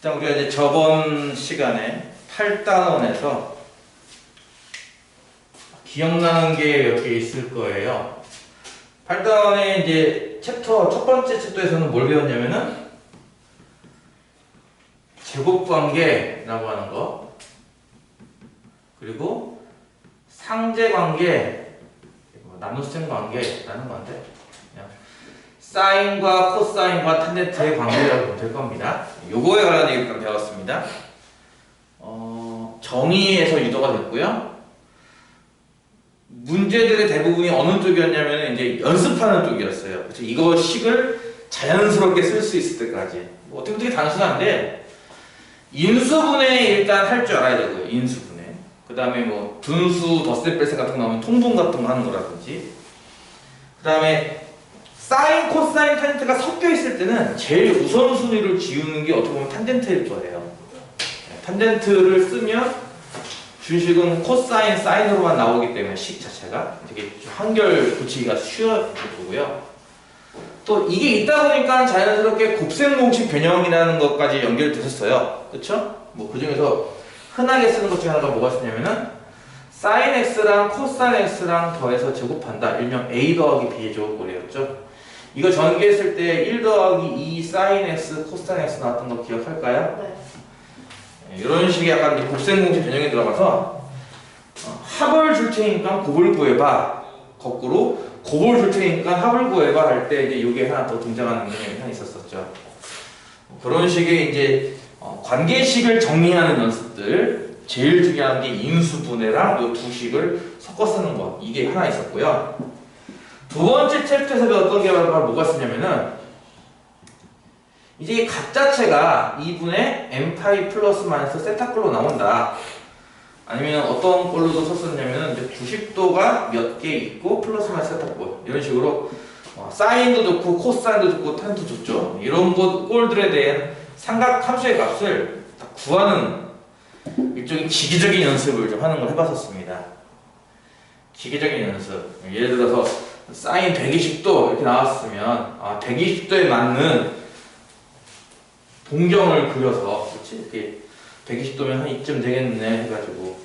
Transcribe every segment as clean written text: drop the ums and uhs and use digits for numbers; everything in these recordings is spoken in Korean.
일단 우리가 이제 저번 시간에 8단원에서 기억나는 게 몇 개 있을 거예요. 8단원의 이제 챕터, 첫 번째 챕터에서는 뭘 배웠냐면은 제곱관계라고 하는 거, 그리고 상제관계, 나눗셈 관계라는 건데, 사인과 코사인과 탄젠트의 관계라고 보면 될 겁니다. 요거에 관한 얘기를 배웠습니다. 정의에서 유도가 됐고요. 문제들의 대부분이 어느 쪽이었냐면 이제 연습하는 쪽이었어요. 그렇죠? 이거 식을 자연스럽게 쓸 수 있을 때까지. 뭐 어떻게 되게 단순한데 인수분해 일단 할 줄 알아야 되고요. 인수분해. 그 다음에 뭐 분수, 덧셈, 뺄셈 같은 거 나오면 통분 같은 거 하는 거라든지. 그 다음에 사인, 코사인, 탄젠트가 섞여 있을 때는 제일 우선순위를 지우는 게 어떻게 보면 탄젠트일 거예요. 탄젠트를 쓰면 주식은 코사인, 사인으로만 나오기 때문에 식 자체가 되게 한결 고치기가 쉬워질 거고요. 또 이게 있다 보니까 자연스럽게 곱셈 공식 변형이라는 것까지 연결되셨어요. 그렇죠? 뭐 그 중에서 흔하게 쓰는 것 중에 하나가 뭐가 쓰냐면은 사인 x랑 코사인 x랑 더해서 제곱한다. 일명 a 더하기 b의 제곱꼴이었죠. 이거 전개했을 때 1 더하기 2 사인 x 코사인 x 나왔던 거 기억할까요? 네. 이런 식의 약간 이제 곱셈 공식 변형이 들어가서 합을 줄 테니까 곱을 구해봐. 거꾸로 곱을 줄 테니까 합을 구해봐 할 때 이제 이게 하나 더 등장하는 경향이 하나 있었었죠. 그런 식의 이제 관계식을 정리하는 연습들, 제일 중요한 게 인수분해랑 이 두 식을 섞어 쓰는 것, 이게 하나 있었고요. 두 번째 챕터에서 어떤 게 바로 뭐가 쓰냐면은 이제 이 값 자체가 2분의 m파이 플러스 마이너스 세타꼴로 나온다. 아니면 어떤 꼴로도 썼었냐면은 이제 90도가 몇 개 있고 플러스 마이너스 세타꼴 이런 식으로 사인도 좋고 코사인도 좋고 탄도 좋죠. 이런 꼴들에 대한 삼각 함수의 값을 딱 구하는 일종의 기계적인 연습을 좀 하는 걸 해봤었습니다. 기계적인 연습. 예를 들어서 사인 120도 이렇게 나왔으면 120도에 맞는 동경을 그려서, 그렇지? 이렇게 120도면 한 이쯤 되겠네 해가지고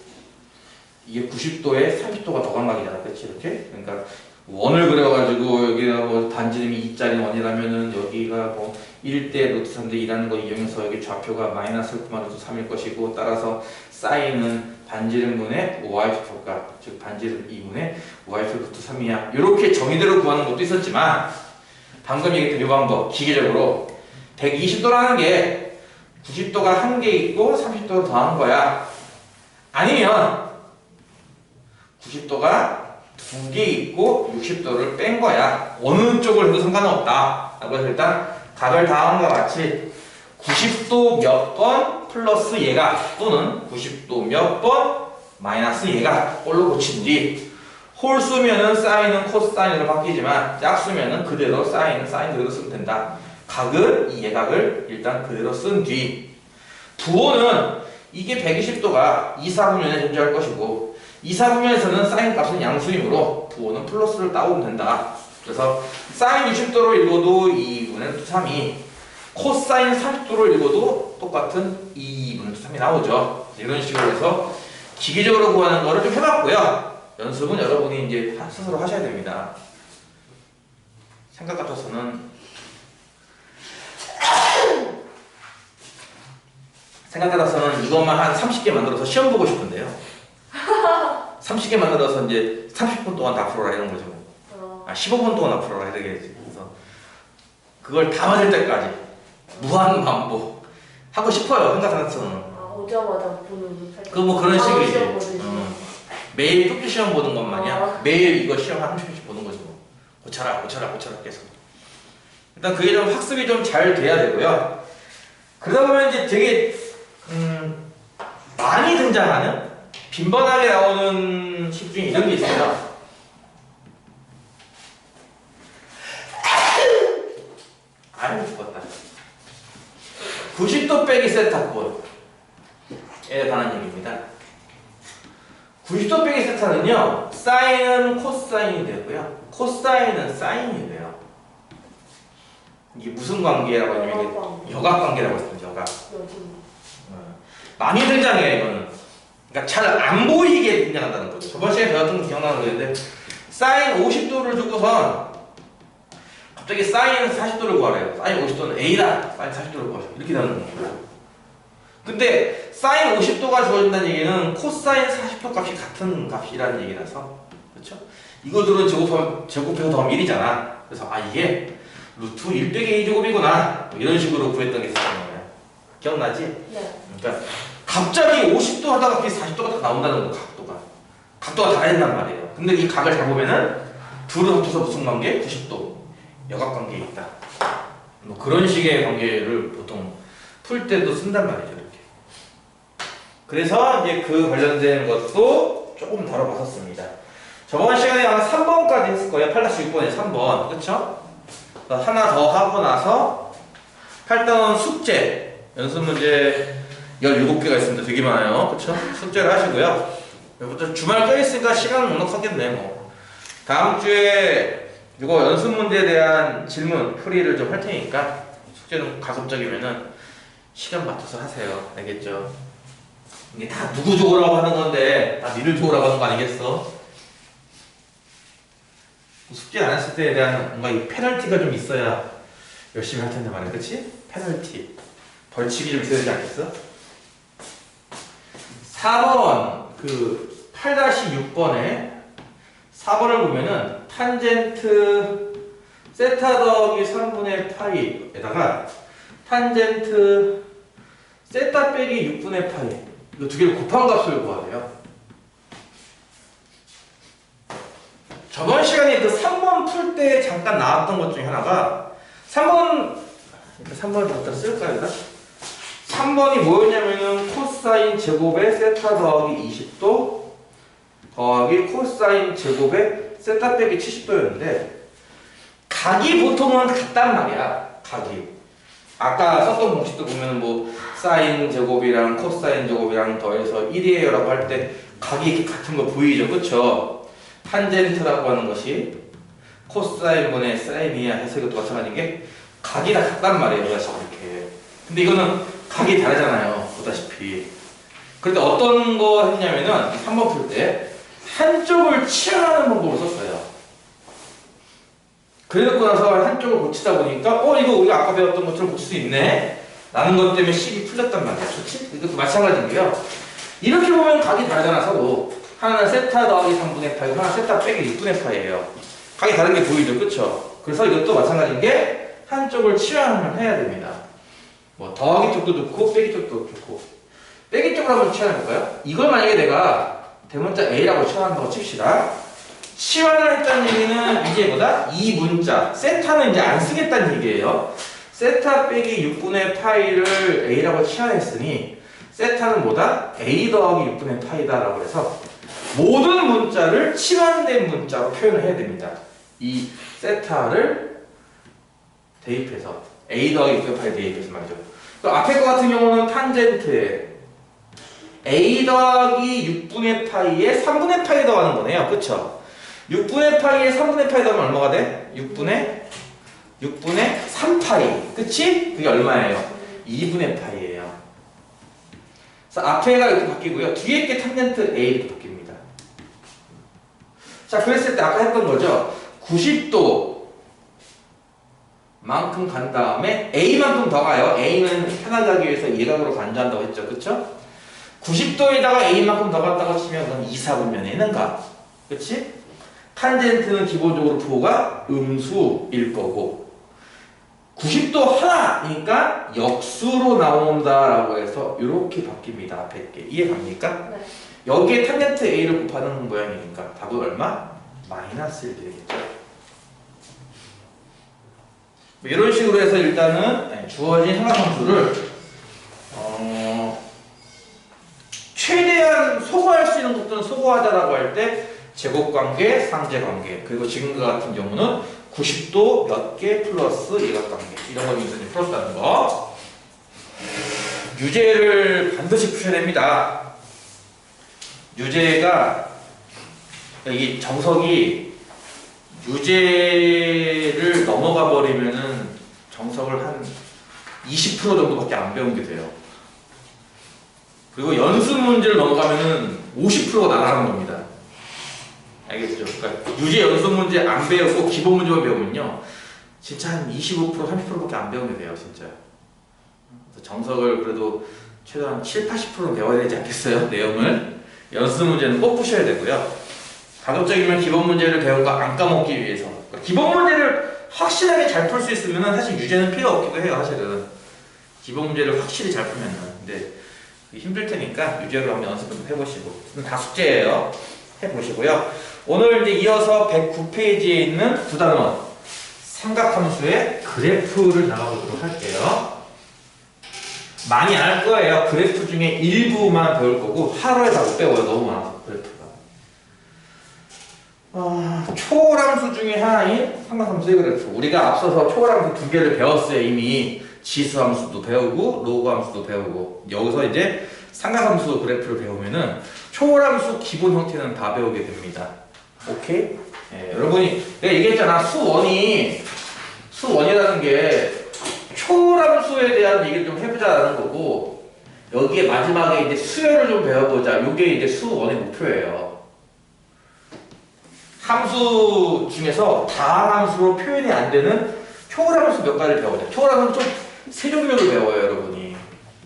이게 90도에 30도가 더 감각이잖아, 그렇지? 이렇게? 그러니까 원을 그려가지고 여기가 뭐 반지름이 2짜리 원이라면은 여기가 뭐 1대 루트 3대 2라는 거 이용해서 여기 좌표가 마이너스 9만 루트 3일 것이고, 따라서 사인은 반지름분의 y표값, 즉 반지름 2분의 y표 루트 3이야. 이렇게 정의대로 구하는 것도 있었지만 방금 얘기했던 이 방법, 기계적으로 120도라는 게 90도가 한 개 있고 30도를 더한 거야. 아니면 90도가 두 개 있고 60도를 뺀 거야. 어느 쪽을 해도 상관없다. 라고 해서 일단 각을 다음과 같이 90도 몇 번 플러스 얘가 또는 90도 몇 번 마이너스 얘가 꼴로 고친 뒤 홀수면은 사인은 코사인으로 바뀌지만 짝수면은 그대로 사인은 사인 그대로 쓰면 된다. 각을, 이 예각을 일단 그대로 쓴 뒤 부호는 이게 120도가 2, 4분면에 존재할 것이고 2, 4분면에서는 사인 값은 양수이므로 부호는 플러스를 따오면 된다. 그래서 사인 60도로 읽어도 2분의 3이 코사인 30도로 읽어도 똑같은 2분의 3이 나오죠. 이런 식으로 해서 기계적으로 구하는 거를 좀 해봤고요. 연습은 여러분이 이제 스스로 하셔야 됩니다. 생각 같아서는 이것만 한 30개 만들어서 시험 보고 싶은데요. 30개 만들어서 이제 30분 동안 다 풀어라 이런 거죠. 15분 동안 다 풀어라 이러겠지. 그래서 그걸 다 맞을 때까지 무한 반복 하고 싶어요. 생각 같아서는. 오자마자 보는 그 뭐 그런 식이지. 매일 쪽지 시험 보는 것 마냥 매일 이거 시험 한 30분씩 보는 거죠. 고쳐라 계속. 일단 그게 좀 학습이 좀 잘 돼야 되고요. 그러다 보면 이제 되게 많이 등장하는 빈번하게 나오는 식 중에 이런 게 있어요. 아유 죽었다. 90도 빼기 세타꼴에 관한 얘기입니다. 90도 빼기 세타는요, 사인은 코사인이 되고요, 코사인은 사인이 돼요. 이게 무슨 관계라고 하냐면 여각관계라고 했었죠. 단어가. 여진. 많이 등장해요, 이거는. 그러니까 잘 안 보이게 등장한다는 거죠. 저번 시간에 배웠던 거 기억나는 거였는데, 사인 50도를 주고선 갑자기 사인 40도를 구하래요. 사인 50도는 A다. 사인 40도를 구하세요. 이렇게 나오는 거예요. 근데 사인 50도가 주어진다는 얘기는 코사인 40도 값이 같은 값이라는 얘기라서, 그렇죠? 이거들은 제곱해서 더하면 1이잖아. 그래서 이게 루트 1 빼기 A제곱이구나. 이런 식으로 구했던 게 있었던 거예요. 기억나지? 네. 그러니까 갑자기 50도 하다가 갑자기 40도가 다 나온다는 거, 각도가 다른단 말이에요. 근데 이 각을 잘 보면은 둘을 합쳐서 무슨 관계? 90도 역학관계에 있다. 뭐 그런 식의 관계를 보통 풀 때도 쓴단 말이죠, 이렇게. 그래서 이제 그 관련된 것도 조금 다뤄봤었습니다. 저번 시간에 한 3번까지 했을 거예요. 8-6번에 3번, 그렇죠? 하나 더 하고 나서 8단원 숙제 연습 문제 17개가 있습니다. 되게 많아요. 그쵸? 숙제를 하시고요. 여기부터 주말 껴있으니까 시간은 넉넉하겠네, 뭐. 다음 주에 이거 연습 문제에 대한 질문, 풀이를 좀 할 테니까 숙제는 가급적이면은 시간 맞춰서 하세요. 알겠죠? 이게 다 누구 좋으라고 하는 건데, 다 니를 좋으라고 하는 거 아니겠어? 숙제 안 했을 때에 대한 뭔가 이 페널티가 좀 있어야 열심히 할 텐데 말이야. 그치? 페널티. 벌칙이 좀 있어야 되지 않겠어? 4번, 8-6번에 4번을 보면은 탄젠트 세타 더하기 3분의 파이에다가 탄젠트 세타 빼기 6분의 파이 이거 두 개를 곱한 값을 구하래요. 저번 시간에 그 3번 풀 때 잠깐 나왔던 것 중에 하나가 3번을 갖다 쓸까요? 여기다? 3번이 뭐였냐면은 코사인 제곱의 세타 더하기 20도 더하기 코사인 제곱의 세타 빼기 70도였는데 각이 보통은 같단 말이야. 각이 아까 썼던 공식도 보면은 뭐 사인 제곱이랑 코사인 제곱이랑 더해서 1이에요 라고 할 때 각이 이렇게 같은 거 보이죠, 그쵸? 탄젠트라고 하는 것이 코사인분의 사인이야 해서 이것도 마찬가지인 게 각이 다 같단 말이에요, 이렇게. 근데 이거는 각이 다르잖아요, 보다시피. 그런데 어떤 거 했냐면은 3번 풀 때 한쪽을 치환하는 방법을 썼어요. 그래놓고 나서 한쪽을 고치다 보니까 이거 우리가 아까 배웠던 것처럼 고칠 수 있네 라는 것 때문에 식이 풀렸단 말이야. 좋지? 이것도 마찬가지인데요. 이렇게 보면 각이 다르잖아, 서로. 하나는 세타 더하기 3분의 파이고 하나는 세타 빼기 6분의 파이예요. 각이 다른 게 보이죠, 그쵸? 그래서 이것도 마찬가지인 게 한쪽을 치환을 해야 됩니다. 뭐 더하기 쪽도 좋고 빼기 쪽도 좋고. 빼기 쪽으로 한번 치환해볼까요? 이걸 만약에 내가 대문자 A라고 치환한다고 칩시다. 치환을 했다는 얘기는 이게 뭐다? 이 문자 세타는 이제 안 쓰겠다는 얘기예요. 세타 빼기 6분의 파이를 A라고 치환했으니 세타는 뭐다? A 더하기 6분의 파이다 라고 해서 모든 문자를 치환된 문자로 표현을 해야 됩니다. 이 세타를 대입해서 A 더하기 6분의 파이 대입해서 말이죠. 그 앞에 거 같은 경우는 탄젠트에 A 더하기 6분의 파이에 3분의 파이 더하는 거네요. 그쵸? 6분의 파이에 3분의 파이 더하면 얼마가 돼? 6분의 3파이. 그치? 그게 얼마예요? 2분의 파이예요. 그래서 앞에가 이렇게 바뀌고요. 뒤에 게 탄젠트 A 이렇게 바뀝니다. 자, 그랬을 때 아까 했던 거죠. 90도 만큼 간 다음에 A만큼 더 가요. A는 편하게 하기 위해서 예각으로 간주한다고 했죠. 그쵸? 90도에다가 A만큼 더 갔다고 치면 그럼 2, 4분면에는 가. 그치? 탄젠트는 기본적으로 부호가 음수일 거고 90도 하나니까 역수로 나온다라고 해서 이렇게 바뀝니다. 앞에 게. 이해 갑니까? 네. 여기에 탄젠트 A를 곱하는 모양이니까 답은 얼마? 마이너스 1 되겠죠. 뭐 이런 식으로 해서 일단은 주어진 삼각함수를 최대한 소거할 수 있는 것들은 소거하자라고 할 때 제곱관계, 상제관계 그리고 지금과 같은 경우는 90도 몇 개 플러스 예각관계 이런 걸 이제 풀었다는 거. 유제를 반드시 푸셔야 됩니다. 유제가 여기 정석이 유제를 넘어가 버리면은 정석을 한 20% 정도밖에 안 배운 게 돼요. 그리고 연습 문제를 넘어가면은 50%가 나가는 겁니다. 알겠죠? 그러니까 유제 연습 문제 안 배우고 기본 문제만 배우면요, 진짜 한 25%, 30%밖에 안 배우게 돼요, 진짜. 그래서 정석을 그래도 최소한 7, 80%는 배워야 되지 않겠어요? 내용을. 연습 문제는 꼭 푸셔야 되고요. 가급적이면 기본 문제를 배운 거 안 까먹기 위해서. 그러니까 기본 문제를 확실하게 잘 풀 수 있으면 사실 유제는 필요 없기도 해요, 사실은. 기본 문제를 확실히 잘 풀면은. 근데 힘들 테니까 유제로 한번 연습 좀 해보시고. 다 숙제예요. 해보시고요. 오늘 이제 이어서 109페이지에 있는 부단원 삼각함수의 그래프를 나가보도록 할게요. 많이 안 할 거예요. 그래프 중에 일부만 배울 거고 하루에 다 못 배워요. 너무 많아서 그래프가. 초월함수 중에 하나인 삼각함수의 그래프. 우리가 앞서서 초월함수 두 개를 배웠어요. 이미 지수함수도 배우고 로그함수도 배우고. 여기서 이제 삼각함수 그래프를 배우면은 초월함수 기본 형태는 다 배우게 됩니다. 오케이? 예, 여러분이 내가 얘기했잖아. 수원이라는 게 초월함수에 대한 얘기를 좀 해보자라는 거고, 여기에 마지막에 이제 수열을 좀 배워보자. 이게 이제 수원의 목표예요. 함수 중에서 다함수로 표현이 안 되는 초월함수 몇 가지를 배워보자. 초월함수는 좀 세 종류를 배워요, 여러분이.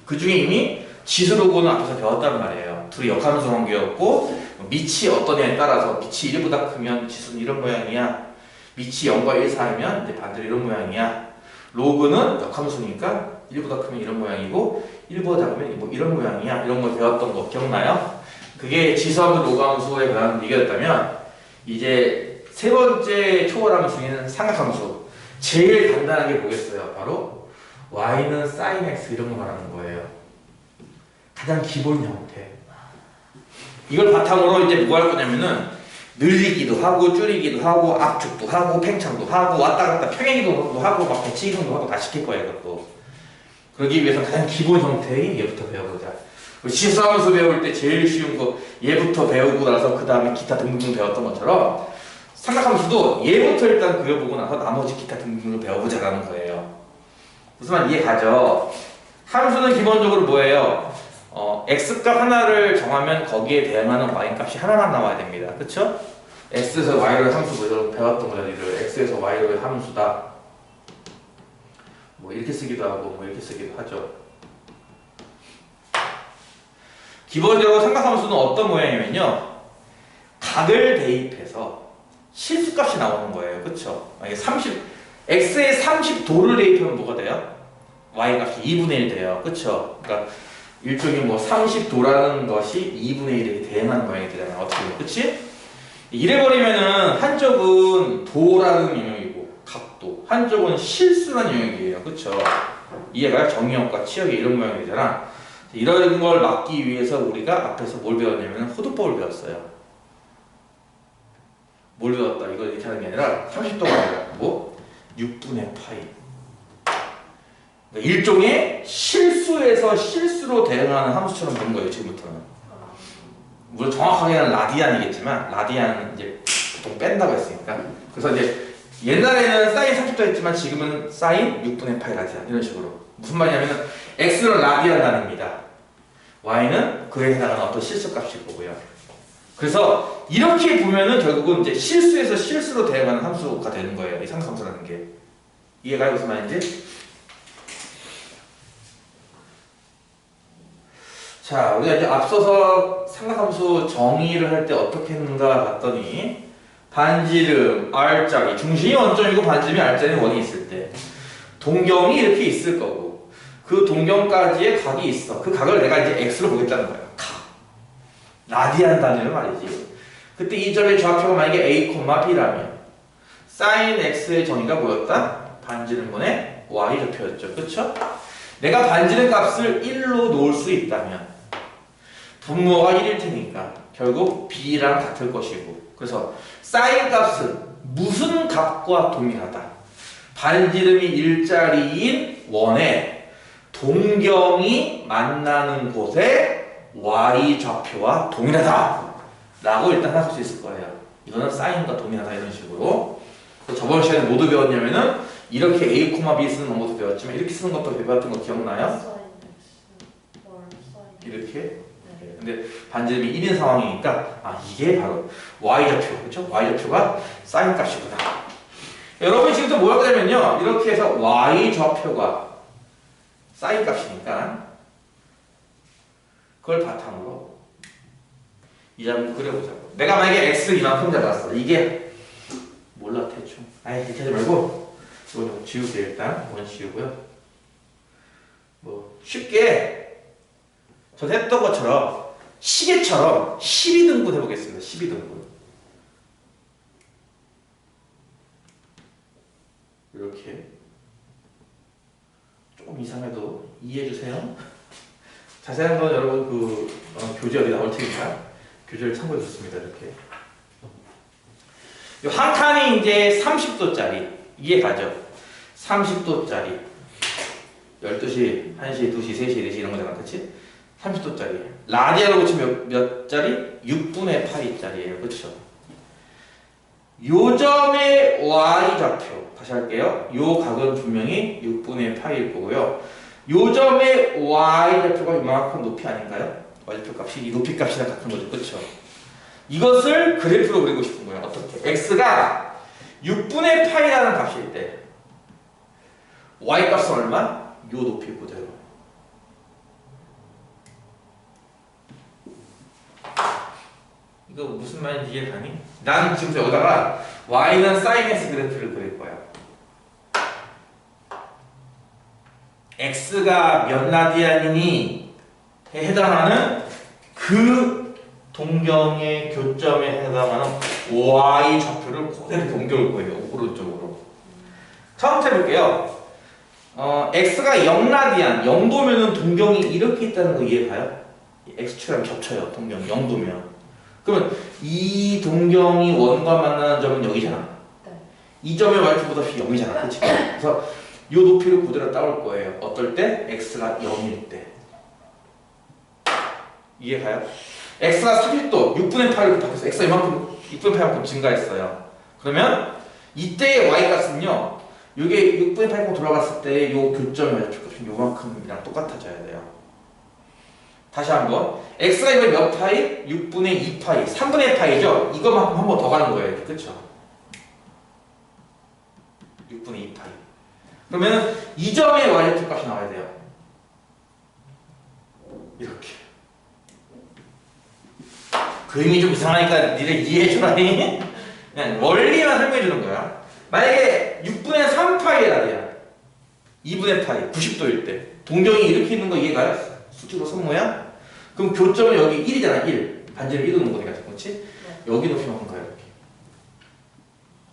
그 중에 이미 지수로고는 앞에서 배웠단 말이에요. 둘이 역함수 관계였고, 밑이 어떠냐에 따라서 밑이 1보다 크면 지수는 이런 모양이야. 밑이 0과 1 사이면 이제 반대로 이런 모양이야. 로그는 역함수니까 1보다 크면 이런 모양이고 1보다 작으면 뭐 이런 모양이야. 이런 거 배웠던 거 기억나요? 그게 지수함수, 로그함수에 관한 얘기였다면, 이제 세 번째 초월함수 중에는 삼각함수. 제일 간단하게 보겠어요. 바로 y는 sin x 이런 거 말하는 거예요. 가장 기본 형태. 이걸 바탕으로 이제 뭐 할 거냐면은 늘리기도 하고 줄이기도 하고 압축도 하고 팽창도 하고 왔다 갔다 평행이동도 하고 막 배치이동도 하고 다 시킬 거예요. 이것도. 그러기 위해서 가장 기본 형태인 얘부터 배워보자. 지수함수 배울 때 제일 쉬운 거 얘부터 배우고 나서 그 다음에 기타 등등 배웠던 것처럼 삼각함수도 얘부터 일단 그려보고 나서 나머지 기타 등등을 배워보자라는 거예요. 무슨 말 이해가죠? 함수는 기본적으로 뭐예요? x값 하나를 정하면 거기에 대응하는 y값이 하나만 나와야 됩니다. 그쵸? x에서 y로의 함수 뭐 배웠던 거죠. x에서 y로의 함수다. 뭐 이렇게 쓰기도 하고 뭐 이렇게 쓰기도 하죠. 기본적으로 삼각함수는 어떤 모양이냐면요, 각을 대입해서 실수값이 나오는 거예요. 그쵸? x에 30도를 대입하면 뭐가 돼요? y값이 2분의 1 돼요. 그쵸? 그러니까 일종의 뭐 30도라는 것이 2분의 1에 대응하는 모양이 되잖아요. 어떻게 보면. 그치? 이래버리면은 한쪽은 도라는 영역이고 각도, 한쪽은 실수라는 영역이에요. 그쵸? 이해가요? 정의역과 치역이 이런 모양이 되잖아. 이런 걸 막기 위해서 우리가 앞에서 뭘 배웠냐면 호두법을 배웠어요. 뭘 배웠다? 이거 이렇게 하는 게 아니라 30도가 아니라 뭐? 6분의 파이. 그러니까 일종의 실수에서 실수로 대응하는 함수처럼 보는 거예요. 지금부터는. 물론 정확하게는 라디안이겠지만 라디안은 이제 보통 뺀다고 했으니까. 그래서 이제 옛날에는 사인 30도 했지만 지금은 사인 6분의 파이 라디안 이런 식으로. 무슨 말이냐면 x는 라디안 단위입니다. y는 그에 해당하는 어떤 실수값일 거고요. 그래서 이렇게 보면은 결국은 이제 실수에서 실수로 대응하는 함수가 되는 거예요. 이 삼각함수라는 게. 이해가요? 무슨 말인지? 자, 우리가 이제 앞서서 삼각함수 정의를 할 때 어떻게 했는가 봤더니 반지름, R자리, 중심이 원점이고 반지름이 R자리는 원이 있을 때 동경이 이렇게 있을 거고 그 동경까지의 각이 있어. 그 각을 내가 이제 X로 보겠다는 거야. 각. 라디안 단위를 말이지. 그때 이 점의 좌표가 만약에 A, B라면 sin X의 정의가 뭐였다? 반지름분의 Y 좌표였죠. 그쵸? 내가 반지름 값을 1로 놓을 수 있다면 분모가 1일 테니까 결국 B랑 같을 것이고, 그래서 sin 값은 무슨 값과 동일하다? 반지름이 일자리인 원에 동경이 만나는 곳의 Y 좌표와 동일하다 라고 일단 할 수 있을 거예요. 이거는 사인과 동일하다 이런 식으로. 저번 시간에 모두 배웠냐면은 이렇게 A, B 쓰는 방법도 배웠지만 이렇게 쓰는 것도 배웠던 거 기억나요? 사인 X 월 사인 이렇게. 네. 근데 반지름이 1인 상황이니까 이게 바로 y좌표, 그렇죠? y좌표가 사인 값이구나. 여러분이 지금 또 뭐 할 거냐면요, 이렇게 해서 y좌표가 사인 값이니까 그걸 바탕으로 이 장면 그려보자고. 내가 만약에 x 이만큼 잡았어. 이게 몰라 대충. 이렇게 하지 말고 이거 좀 지울게요. 일단 이건 지우고요. 뭐 쉽게 전 했던 것처럼 시계처럼 12등분 해보겠습니다. 12등분. 이렇게 조금 이상해도 이해해주세요. 자세한 건 여러분 교재 어디 나올 테니까 교재를 참고해 주셨습니다. 이렇게 한 칸이 이제 30도짜리 이해가죠? 30도짜리 12시, 1시, 2시, 3시, 4시 이런 거잖아. 그치? 30도짜리 라디아로 고치면 몇 짜리? 6분의 8짜리예요. 그쵸? 요 점의 y좌표 다시 할게요. 요 각은 분명히 6분의 8일 거고요. 요 점의 y좌표가 이만큼 높이 아닌가요? y좌표 값이 이 높이 값이랑 같은 거죠. 그쵸? 이것을 그래프로 그리고 싶은 거예요. 어떻게? x가 6분의 8이라는 값일 때 y 값은 얼마? 요 높이 그대로. 이거 무슨 말인지 이해가니? 난 지금 여기다가 y는 sin x 그래프를 그릴 거야. x가 몇 라디안이니 해당하는 그 동경의 교점에 해당하는 y 좌표를 그대로 동경을 거예요. 오른쪽으로. 처음부터 해볼게요. x가 0라디안, 0도면은 동경이 이렇게 있다는 거 이해가요? x축이랑 겹쳐요. 동경 0도면. 그러면 이 동경이 원과 만나는 점은 여기잖아. 네. 이 점의 y축보다 0이잖아. 그치? 그래서 이 높이를 그대로 따올 거예요. 어떨 때? x가 0일 때. 이해가요? x가 30도, 6분의 8로 바뀌었어. x가 이만큼, 6분의 8만큼 증가했어요. 그러면 이때의 y값은요. 이게 6분의 8만큼 돌아갔을 때 이 교점의 y축 값은 요만큼이랑 똑같아져야 돼요. 다시 한번 x가 이번에 몇 파이? 6분의 2파이 3분의 파이죠? 이것만큼 한 번 더 가는 거예요. 그쵸? 6분의 2파이 그러면 이 점의 y좌표 값이 나와야 돼요. 이렇게 그림이 좀 이상하니까 니네 이해해줘라니. 그냥 원리만 설명해주는 거야. 만약에 6분의 3파이라디야 2분의 파이 90도일 때 동경이 이렇게 있는 거 이해가요? 수직으로 선 모양? 그럼 교점은 여기 1이잖아. 1 반지름 1 오는 거니까. 그렇지? 네. 여기 높이만큼 가요. 이렇게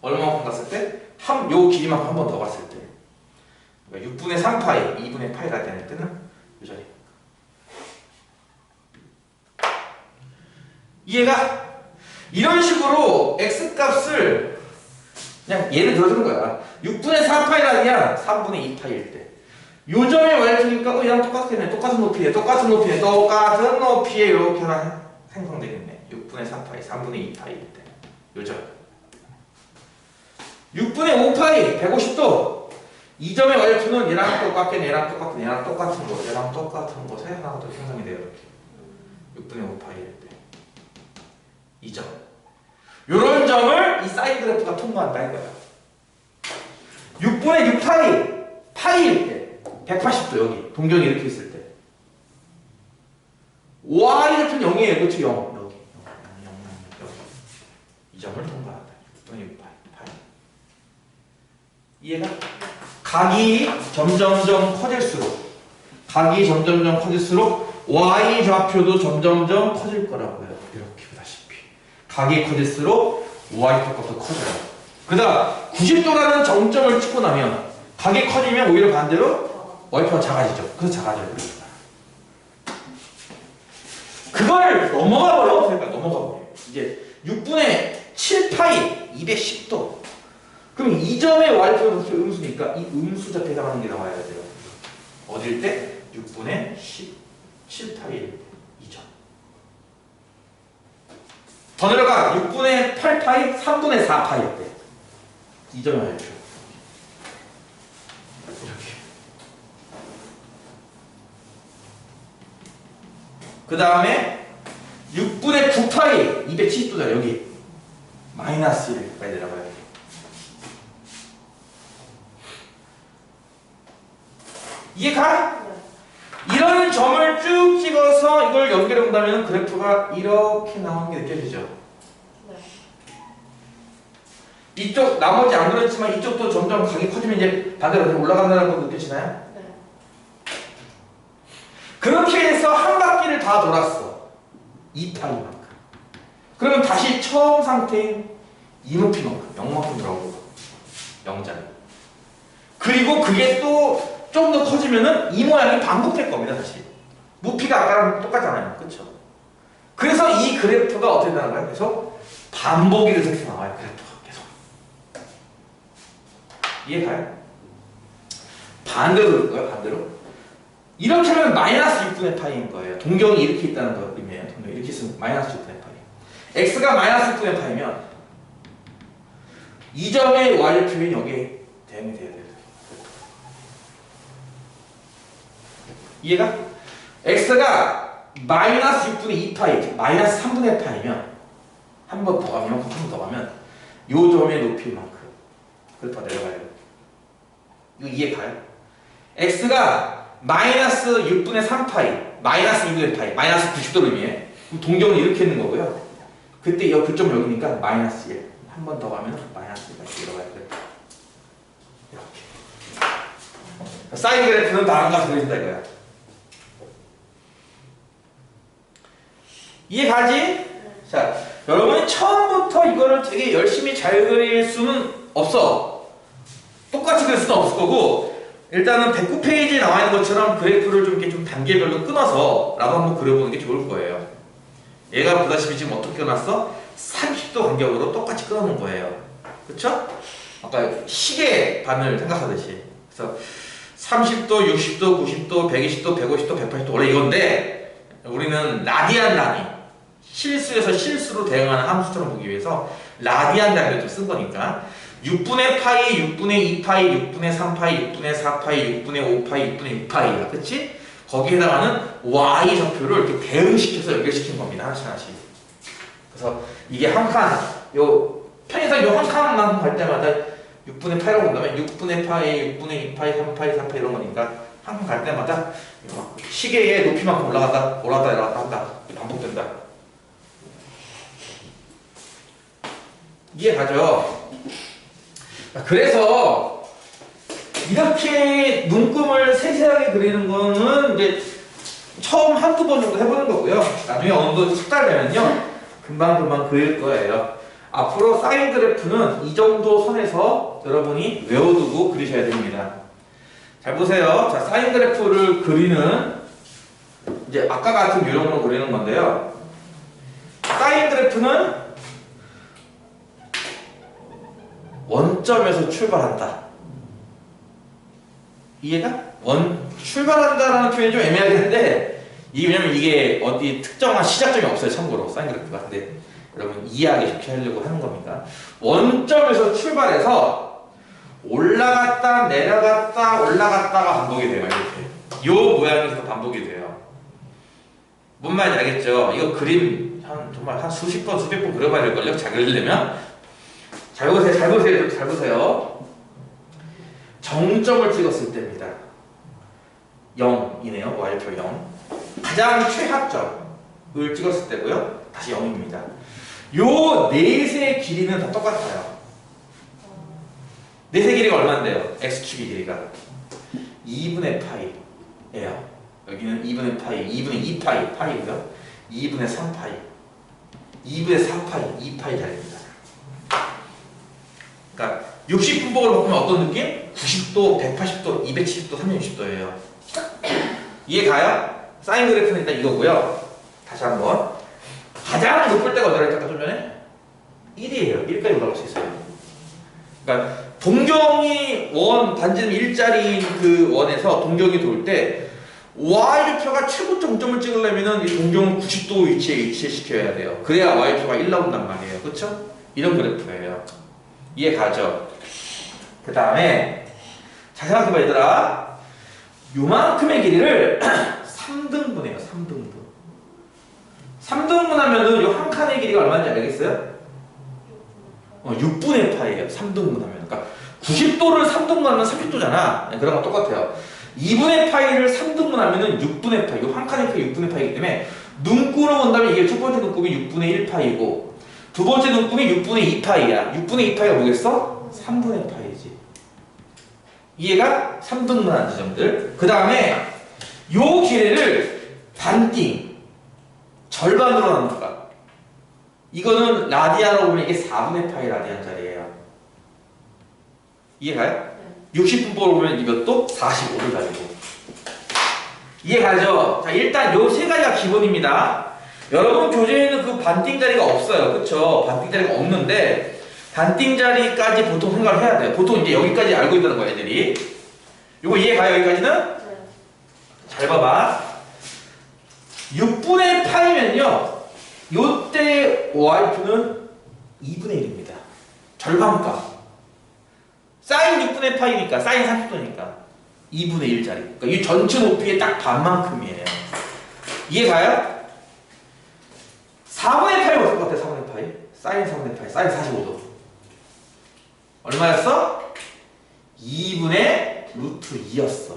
얼마만큼 갔을 때? 요 길이만큼 한 번 더 갔을 때 그러니까 6분의 3파이 2분의 파이가 되는 때는 요 자리. 이해가? 이런 식으로 x값을 그냥 예를 들어주는 거야. 6분의 4파이라니야 3분의 2파이일 때 요점의 y축이니까 얘랑 똑같겠네. 똑같은 높이에 똑같은 높이에 이렇게 하나 생성되겠네. 6분의 4파이 3분의 2파이일 때 요점 6분의 5파이 150도 이 점의 y축은 얘랑 똑같겠네. 얘랑 똑같은 곳에 하나가 더 생성이 돼요. 이렇게 6분의 5파이일 때 이 점 요런 점을 이 사인 그래프가 통과한다 이거야. 6분의 6파이 파이일 때 180도 여기 동경이 이렇게 있을 때 y좌표는 0이에요. 그렇죠? 0 여기 0 여기 이 점을 통과한다. 6분의 6파이 파이 이해가? 각이 점점점 커질수록 y좌표도 점점점 커질 거라고요. 이렇게 보다시피 각이 커질수록 y좌표도 커져요. 그러다가 90도라는 정점을 찍고 나면 각이 커지면 오히려 반대로 y표가 작아지죠. 그래서 작아져요. 그걸 넘어가 버려. 그러니까 넘어가 버려. 이제 6분의 7파이 210도. 그럼 이 점의 y표가 음수니까 이 음수 좌표에 해당하는 게 나와야 돼요. 어딜 때? 6분의 17파이일 때. 이 점. 더 내려가 6분의 8파이 3분의 4파이일 때. 이 점의 y표. 그 다음에 6분의 9파이 270도잖아 여기 마이너스 1까지 내려가요. 이해가? 네. 이런 점을 쭉 찍어서 이걸 연결해 본다면 그래프가 이렇게 나오는 게 느껴지죠? 네. 이쪽 나머지 안 그렇지만 이쪽도 점점 각이 커지면 이제 반대로 올라간다는 거 느껴지나요? 네. 그렇게 해서 한 바퀴를 다 돌았어. 2파이만큼. 그러면 다시 처음 상태인 이 높이만큼 0만큼 들어오고 0짜리. 그리고 그게 또 좀 더 커지면은 이 모양이 반복될 겁니다. 다시. 높이가 아까랑 똑같잖아요. 그렇죠? 그래서 이 그래프가 어떻게 되는 거예요? 계속 반복이 이렇게 나와요. 그래프가 계속. 이해가요? 반대로 그럴 거예요. 반대로. 이렇게 하면 마이너스 6분의 파이인 거예요. 동경이 이렇게 있다는 거 의미예요. 동경이 이렇게 있으면 마이너스 6분의 파이. x가 마이너스 6분의 파이면 이 점의 y표는 여기에 대응이 돼야 돼요. 이해가? x가 마이너스 6분의 2파이, 마이너스 3분의 파이면 한 번 더 가면, 한 번 더 가면 요 점의 높이만큼 그래프가 내려가요. 이거 이해가요? x가 마이너스 6분의 3파이, 마이너스 2분의 파이, 마이너스 90도를 의미해. 동경은 이렇게 있는 거고요. 그때 이 교점 여기니까 마이너스 1. 한 번 더 가면 마이너스 1까지 내려가야 돼. 이렇게. 사인 그래프는 다른 값을 그려준다 이거야. 이해가지? 자, 여러분이 처음부터 이거를 되게 열심히 잘 그릴 수는 없어. 똑같이 그릴 수는 없을 거고, 일단은 109페이지에 나와 있는 것처럼 그래프를 좀 이렇게 좀 단계별로 끊어서 라도 한번 그려보는 게 좋을 거예요. 얘가 보다시피 지금 어떻게 끊었어? 30도 간격으로 똑같이 끊어놓은 거예요. 그쵸? 아까 시계 반을 생각하듯이. 그래서 30도, 60도, 90도, 120도, 150도, 180도 원래 이건데 우리는 라디안 단위 실수에서 실수로 대응하는 함수처럼 보기 위해서 라디안 단위를 좀 쓴 거니까 6분의 파이, 6분의 2파이, 6분의 3파이, 6분의 4파이, 6분의 5파이, 6분의 6파이야. 그치? 거기에 해당하는 y 좌표를 이렇게 대응시켜서 연결시킨 겁니다. 하나씩 하나씩. 그래서 이게 한 칸, 요 편의상 요 한 칸만 갈 때마다 6분의 8이라고 본다면 6분의 파이, 6분의 2파이, 3파이, 4파이 이런 거니까 한 칸 갈 때마다 시계의 높이만큼 올라갔다 내려갔다 한다. 반복된다. 이해가죠? 그래서 이렇게 눈금을 세세하게 그리는 거는 이제 처음 한두 번 정도 해보는 거고요. 나중에 어느 정도 숙달되면요 금방 그릴 거예요. 앞으로 사인 그래프는 이 정도 선에서 여러분이 외워두고 그리셔야 됩니다. 잘 보세요. 자, 사인 그래프를 그리는 이제 아까 같은 유형으로 그리는 건데요. 사인 그래프는 원점에서 출발한다. 이해가? 출발한다라는 표현이 좀 애매하긴 한데 이게 왜냐면 이게 어디 특정한 시작점이 없어요. 참고로 사인 그래프가. 근데 여러분 이해하기 좋게 하려고 하는 겁니다. 원점에서 출발해서 올라갔다 내려갔다 올라갔다가 반복이 돼요. 이렇게 요 모양이 계속 반복이 돼요. 뭔 말인지 알겠죠? 이거 그림 정말 한 수십 번 수백 번 그려봐야 될걸요? 잘 그리려면. 잘 보세요. 정점을 찍었을 때입니다. 0이네요. y표 0. 가장 최하점을 찍었을 때고요. 다시 0입니다. 요 넷의 길이는 다 똑같아요. 넷의 길이가 얼마인데요? x축의 길이가 2분의 파이예요. 여기는 2분의 파이, 2분의 2파이, 파이고요. 2분의 3파이, 2분의 4파이, 2파이 자리입니다. 그러니까 60분복을 바꾸면 어떤 느낌? 90도, 180도, 270도, 360도예요. 이해가요? 사인 그래프는 일단 이거고요. 다시 한번. 가장 높을 때가 어디라 했죠? 좀 전에? 1이에요. 1까지 올라갈 수 있어요. 그러니까 동경이 반지름 1짜리인 그 원에서 동경이 돌 때 y표가 최고 정점을 찍으려면 이 동경을 90도 위치에 위치시켜야 돼요. 그래야 y표가 1 나온단 말이에요. 그렇죠? 이런 그래프예요. 이해가죠? 그 다음에 잘 생각해봐 얘들아. 요만큼의 길이를 3등분해요. 3등분. 3등분 하면은 요 한 칸의 길이가 얼마인지 알겠어요? 6분의 파이예요. 3등분 하면. 그러니까 90도를 3등분 하면 30도잖아. 그런 거 똑같아요. 2분의 파이를 3등분 하면은 6분의 파이. 요 한 칸의 파이 6분의 파이기 때문에 눈구로 본다면 이게 첫 번째 눈곱이 6분의 1파이고 두 번째 눈곱이 6분의 2파이야. 6분의 2파이가 뭐겠어? 3분의 파이지. 이해가 3등분한 지점들. 그 다음에 요 길이를 반띵 절반으로 나눈다. 이거는 라디안으로 보면 이게 4분의 파이 라디안짜리예요. 이해가요? 60분법으로 보면 이것도 45도 짜리고. 이해가죠? 자, 일단 요 세 가지가 기본입니다. 여러분 교재에는 그 반띵 자리가 없어요. 그쵸? 반띵 자리가 없는데 반띵 자리까지 보통 생각을 해야 돼요. 보통 이제 여기까지 알고 있다는 거야, 애들이. 요거 이해가요? 여기까지는? 잘 봐봐. 6분의 파이면요. 요때 y표는 2분의 1입니다. 절반값. 사인 6분의 파이니까, 사인 30도니까 2분의 1짜리. 그러니까 이 전체 높이의 딱 반만큼이에요. 이해가요? 4분의 파이가 어떨 것 같아? 4분의 파이? 사인 4분의 파이, 사인 45도. 얼마였어? 2분의 루트 2였어.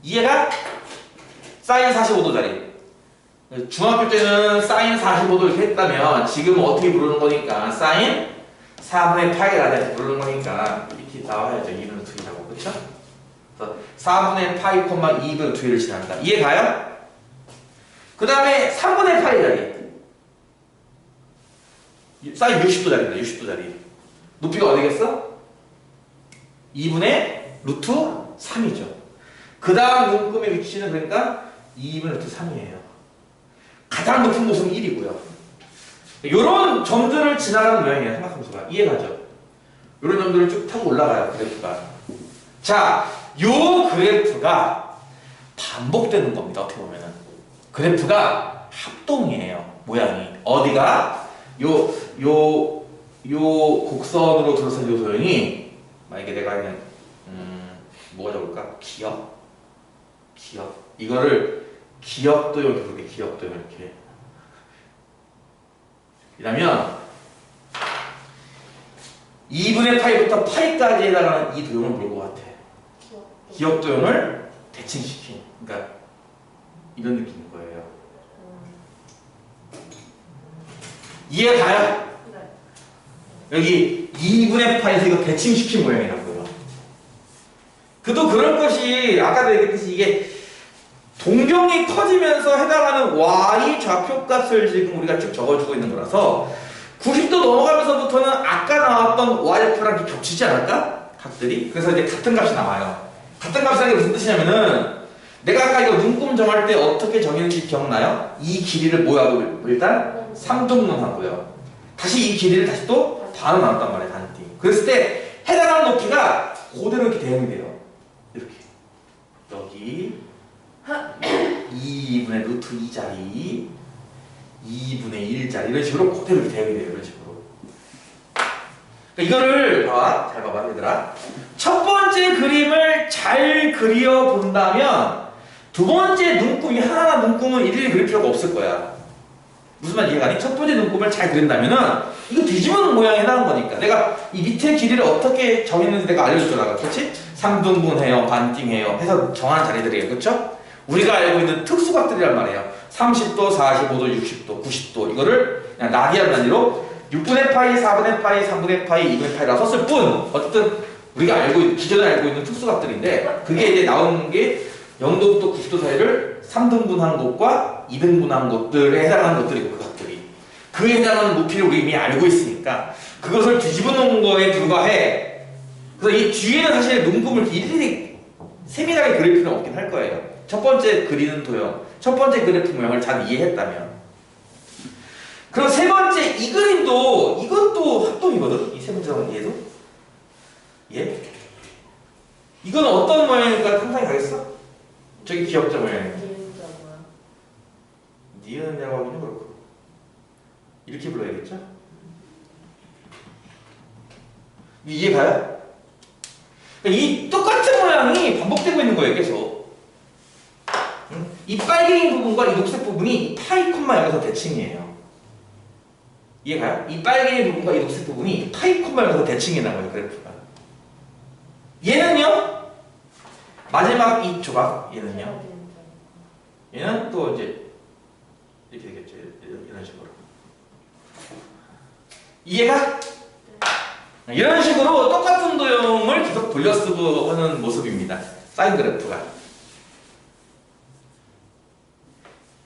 이해가? 사인 45도짜리. 중학교 때는 사인 45도 이렇게 했다면 지금은 어떻게 부르는 거니까 사인 4분의 파이 라디안을 부르는 거니까 이렇게 나와야죠. 2분의 루트 2라고. 그쵸? 그래서 4분의 파이, 2분의 루트 2를 지난다. 이해가요? 그 다음에 3분의 파이 자리. 사인 60도짜리입니다. 60도짜리. 높이가 어디겠어? 2분의 루트 3이죠. 그 다음 눈금의 위치는 그러니까 2분의 루트 3이에요. 가장 높은 곳은 1이고요. 이런 점들을 지나가는 모양이에요. 삼각함수가. 이해가죠? 이런 점들을 쭉 타고 올라가요. 그래프가. 자, 요 그래프가 반복되는 겁니다. 어떻게 보면은. 그래프가 합동이에요. 모양이. 어디가? 요 곡선으로 들어선 요 도형이 만약에 내가 그냥 뭐가 적을까? 기억? 이거를 기억도형 부르게. 기억도형 이렇게. 그러면 2분의 파이부터 파이까지 해당하는 이 도형을 뭘 것 같아? 기억도형을 대칭시킨. 그러니까 이런 느낌인 거예요. 이해가요? 네. 여기 2분의 파이에서 이거 대칭시킨 모양이라고요. 그도 그럴 것이 아까도 얘기했듯이 이게 동경이 커지면서 해당하는 y 좌표값을 지금 우리가 쭉 적어주고 있는 거라서 90도 넘어가면서부터는 아까 나왔던 y표랑 겹치지 않을까? 각들이. 그래서 이제 같은 값이 나와요. 같은 값이라는 게 무슨 뜻이냐면은 내가 아까 이거 눈금 정할 때 어떻게 정했는지 기억나요? 이 길이를 뭐하고 일단 3등분 하고요. 다시 이 길이를 다시 또 반으로 나눴단 말이에요. 반띵. 그랬을 때 해당하는 높이가 그대로 이렇게 대응이 돼요. 이렇게. 여기 2분의 루트 2짜리 2분의 1짜리 이런 식으로 그대로 이렇게 대응이 돼요. 이런 식으로. 그러니까 이거를 봐봐. 잘 봐봐 얘들아. 첫 번째 그림을 잘 그려본다면 두 번째 눈금이 하나하나 눈금은 일일이 그릴 필요가 없을 거야. 무슨 말 이해가니? 첫 번째 눈금을 잘 그린다면은 이거 뒤집어놓은 모양에 해당하는 거니까 내가 이 밑에 길이를 어떻게 정했는지 내가 알려줬잖아. 그렇지? 3등분해요, 반띵해요 해서 정하는 자리들이에요. 그렇죠? 우리가 알고 있는 특수각들이란 말이에요. 30도, 45도, 60도, 90도 이거를 그냥 라디안 단위로 6분의 파이, 4분의 파이, 3분의 파이, 2분의 파이라 썼을 뿐 어쨌든 우리가 알고 있는, 기존에 알고 있는 특수각들인데 그게 이제 나오는 게 0도부터 90도 사이를 3등분한 곳과 2등분한 곳들에 해당하는 것들이고 그 각들이 그에 해당하는 높이를 우리 이미 알고 있으니까 그것을 뒤집어 놓은 거에 불과해. 그래서 이 뒤에는 사실 눈금을 일일이 세밀하게 그릴 필요는 없긴 할 거예요. 첫 번째 그리는 도형, 첫 번째 그래프 모양을 잘 이해했다면. 그럼 세 번째 이 그림도 이것도 합동이거든. 이 세 번째 얘도. 예? 이건 어떤 모양일까 상상이 가겠어? 저기 기억자 모양이에요. 니은이라고 하기는 그렇고 이렇게 불러야겠죠? 이해가요? 이 똑같은 모양이 반복되고 있는 거예요 계속. 이 빨갱이 부분과 이 녹색 부분이 파이 콤마 0에서 대칭이에요. 이해가요? 이 빨갱이 부분과 이 녹색 부분이 파이 콤마 0에서 대칭이 나와요, 그래프가. 얘는요? 마지막 이 조각, 얘는요? 얘는 또 이제 이렇게 되겠죠. 이런 식으로. 이해가? 이런 식으로 똑같은 도형을 계속 돌려쓰고 하는 모습입니다. 사인 그래프가.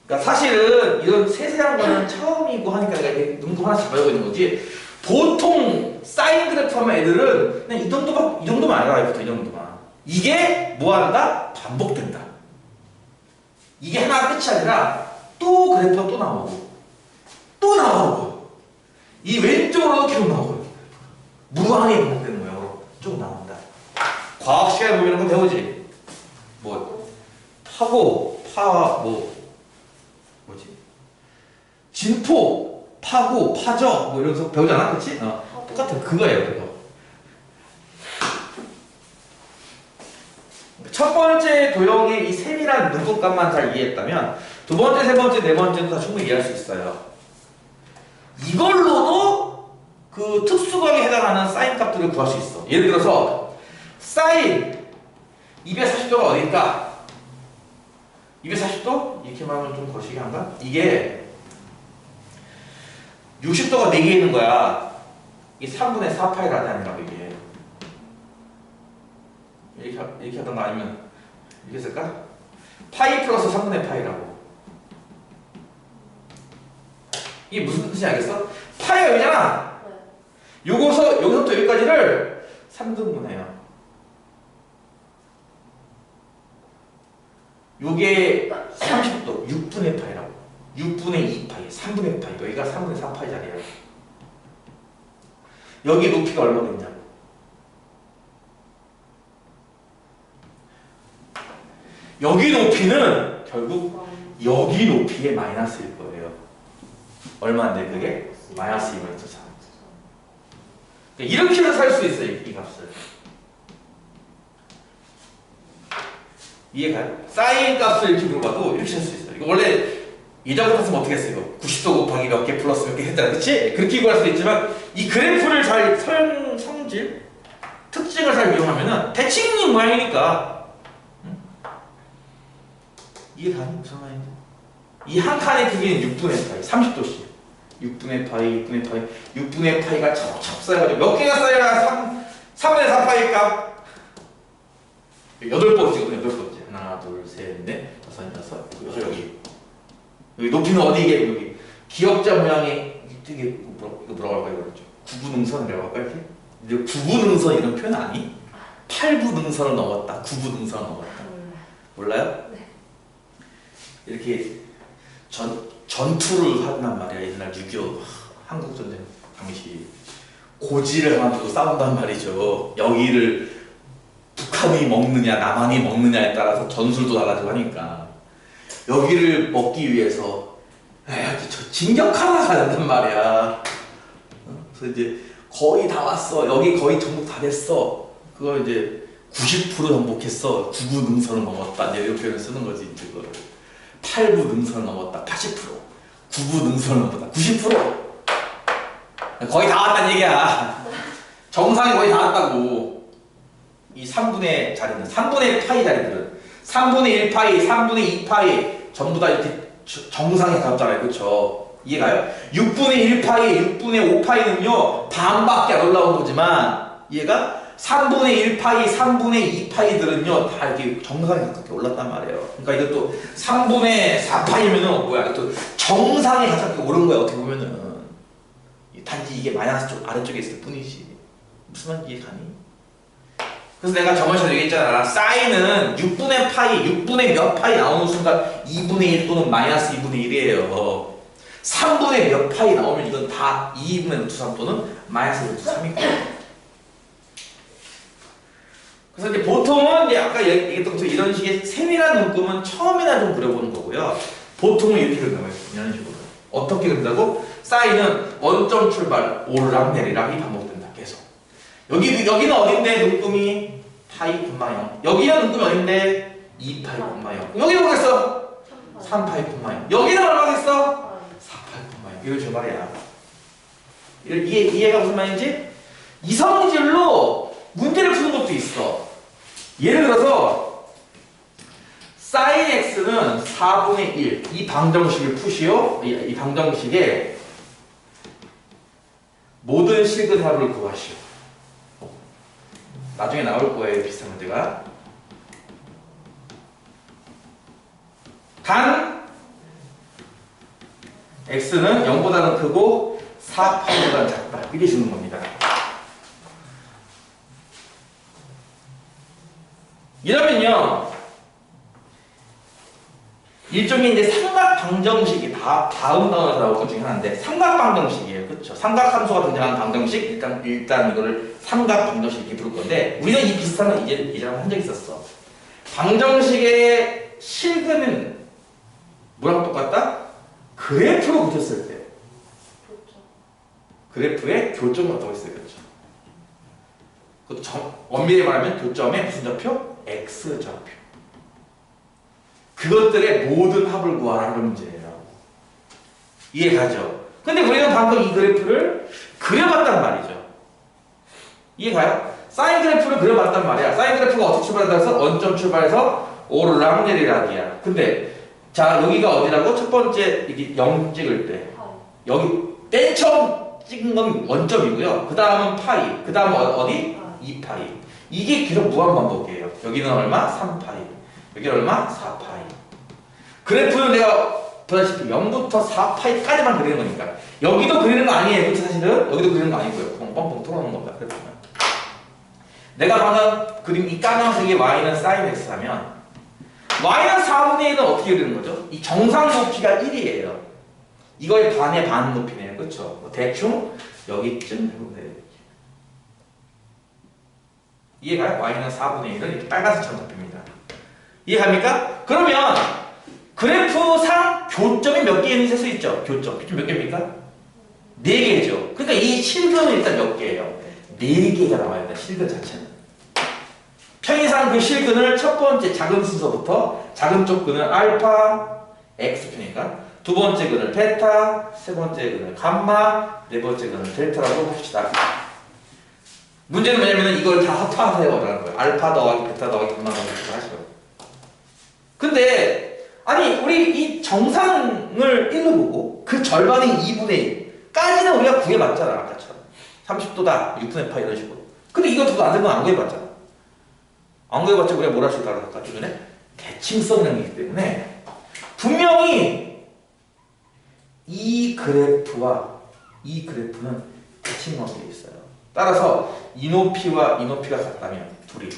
그러니까 사실은 이런 세세한 거는 처음이고 하니까 내가 이렇게 눈금 하나 잡아주고 있는 거지. 보통 사인 그래프 하면 애들은 그냥 이 정도만 알아요. 이 정도만. 이게 뭐한다? 반복된다. 이게 하나 끝이 아니라 또 그래프가 또 나오고 또 나오고 이 왼쪽으로도 계속 나오고 무한히 반복되는 거예요. 쭉 나온다. 과학 시간에 보면 건 배우지. 뭐 파고 뭐지? 진포 파고 파적 뭐 이러면서 배우잖아, 그렇지? 똑같아. 그거예요, 그거. 첫 번째 도형의 이 세밀한 눈금값만 잘 이해했다면 두 번째, 세 번째, 네 번째도 다 충분히 이해할 수 있어요. 이걸로도 그 특수각에 해당하는 사인 값들을 구할 수 있어. 예를 들어서 사인 240도가 어딜까? 240도? 이렇게 말하면 좀 거시기 한가? 이게 60도가 4개 있는 거야. 이게 3분의 4파이 라디안이라고 이게. 이렇게 하던가 아니면 이렇게 쓸까? 파이 플러스 3분의 파이라고. 이게 무슨 뜻인지 알겠어? 파이가 여기잖아. 여기서부터 여기까지를 3등분해요. 요게 30도, 6분의 파이라고. 6분의 2파이, 3분의 파이. 여기가 3분의 4파이 자리야. 여기 높이가 얼마 되냐고. 여기 높이는 결국 여기 높이의 마이너스일 거예요. 얼마인데 그게? 마이너스 2분의 4. 이렇게는 살 수 있어요, 이 값을. 이해가요? 사인 값을 이렇게 물어봐도 이렇게 살 수 있어요. 이거 원래 예전 같았으면 어떻게 했어요? 90도 곱하기 몇 개 플러스 몇 개 했잖아, 그치? 그렇게 구할 수도 있지만 이 그래프를 잘 성질, 특징을 잘 이용하면은 대칭 모양이니까. 이해가니? 무슨 말인지? 이 한 칸의 크기는 6분의 파이, 30도씩. 6분의 파이, 6분의 파이, 6분의 파이가 첩첩 쌓여가지고 몇 개가 쌓여야 3분의 4파이 값? 8번째거든요, 8번째. 하나, 둘, 셋, 넷, 다섯, 여섯, 여기. 여기 높이는 어디게? 여기. 기역자 모양의 되게 이거 뭐라고 할까요? 그렇죠. 구분응선이라고 할까요? 이렇게? 이제 구분응선 이런 표현 아니? 8구능선을 넘었다, 9구능선을 넘었다. 몰라요? 네. 이렇게 전투를 한단 말이야. 옛날 6.25 한국전쟁 당시 고지를 하나 두고 싸운단 말이죠. 여기를 북한이 먹느냐 남한이 먹느냐에 따라서 전술도 달라지고 하니까 여기를 먹기 위해서 저 진격하러 가야 된단 말이야. 그래서 이제 거의 다 왔어. 여기 거의 전부 다 됐어. 그걸 이제 90% 정복했어. 9구 능선을 넘었다. 이제 이런 표현을 쓰는 거지. 이제 그걸 8구 능선을 넘었다. 80%. 9구 능선을 넘었다. 90%. 거의 다 왔다는 얘기야. 정상이 거의 다 왔다고. 이 3분의 자리는 3분의 파이 자리들은 3분의 1파이, 3분의 2파이 전부 다 이렇게 정상에 가깝잖아요. 그렇죠? 이해가요? 6분의 1파이, 6분의 5파이는요 반밖에 안 올라온 거지만 이해가? 3분의 1파이, 3분의 2파이들은요 다 이렇게 정상에 가깝게 올랐단 말이에요. 그러니까 이것도 3분의 4파이면은 뭐야? 이것도 정상에 가깝게 오른 거야. 어떻게 보면은 단지 이게 마이너스 쪽 아래쪽에 있을 뿐이지. 무슨 말인지 이해가니? 그래서 내가 저번 시간에 얘기했잖아. 사인은 6분의 파이, 6분의 몇 파이 나오는 순간 2분의 1 또는 마이너스 2분의 1이에요. 3분의 몇 파이 나오면 이건 다 2분의 루트 3 또는 마이너스 루트 3이고. 그래서 이제 보통은 이제 아까 얘기했던 것처럼 이런 식의 세밀한 눈금은 처음이나 좀 그려보는 거고요. 보통은 이렇게 그린다고요. 이런 식으로. 어떻게 그린다고? 사인은 원점 출발, 오르락내리락이 반복된다. 계속. 여기는 어딘데 눈금이 파이 콤마 0. 여기는 눈금이 어딘데 2파이 콤마 0. 여기 보겠어. 3파이 콤마 여기는 얼마겠어? 파이. 4파이 콤마 이거 저 말이야. 이해가 무슨 말인지? 이성질로 문제를 푸는 것도 있어. 예를 들어서 sin x는 4분의 1 이 방정식을 푸시오. 이 방정식에 모든 실근 합을 구하시오. 나중에 나올 거예요 비슷한 문제가. 단 x는 0보다는 크고 4파이보다는 작다 이게 주는 겁니다. 이러면요 일종의 이제 삼각 방정식이 다음 단어에서 나올 것 중에 하나인데 삼각 방정식이에요. 그렇죠? 삼각 함수가 등장하는 방정식 일단 이거를 삼각 방정식 이렇게 부를 건데 우리는 이 비슷한 거 예전에 한 적 있었어. 방정식의 실근은 뭐랑 똑같다? 그래프로 붙였을 때 그렇죠. 그래프의 교점이 어떻게 있어요? 그렇죠? 그것도 엄밀히 말하면 교점의 무슨 좌표? X좌표. 그것들의 모든 합을 구하라는 문제예요. 이해가죠? 근데 우리는 방금 이 그래프를 그려봤단 말이죠. 이해가요? 사인 그래프를 그려봤단 말이야. 사인 그래프가 어떻게 출발해서 원점 출발해서 오르락 내리락이야. 근데 자 여기가 어디라고? 첫 번째 이게 0 찍을 때 파이. 여기 맨 처음 찍은 건 원점이고요. 그 다음은 파이. 그 다음은 어디? 2파이. 이게 계속 무한반복이에요. 여기는 얼마? 3파이. 여기는 얼마? 4파이. 그래프는 내가 보다시피 0부터 4파이까지만 그리는 거니까 여기도 그리는 거 아니에요. 그렇죠? 사실은 여기도 그리는 거 아니고요. 그냥 뻥뻥 뚫어놓은 겁니다. 그래프는. 내가 방금 그림 이 까만색의 y는 sin x 하면 y는 4분의 1은 어떻게 그리는 거죠? 이 정상 높이가 1이에요. 이거의 반의 반 높이네요. 그렇죠? 뭐 대충 여기쯤 해보면 돼요. 이해가요? y는 4분의 1은 이렇게 빨간색처럼 잡힙니다. 이해갑니까? 그러면 그래프상 교점이 몇 개 있는지 셀 수 있죠? 교점 몇 개입니까? 4개죠. 그러니까 이 실근은 일단 몇 개예요? 4개가 나와야 돼. 실근 자체는. 편의상 그 실근을 첫 번째 작은 순서부터 작은 쪽 근을 알파 x표니까 두 번째 근을 베타, 세 번째 근을 감마, 네 번째 근을 델타라고 봅시다. 문제는 뭐냐면 이걸 다 합하세요라는 거예요. 알파 더하기 베타 더하기 감마 더하기 델타 하시고. 근데 아니 우리 이 정상을 1로 보고 그 절반인 2분의 1까지는 우리가 구해봤잖아. 아까처럼 30도다 6분의 파 이런 식으로. 근데 이거 두고 안 되면 안 구해봤잖아. 안 구해봤자 우리가 뭘 할 수 있다고 아까 전에 대칭성이기 때문에 분명히 이 그래프와 이 그래프는 대칭관계에 있어요. 따라서 이 높이와 이 높이가 같다면 둘이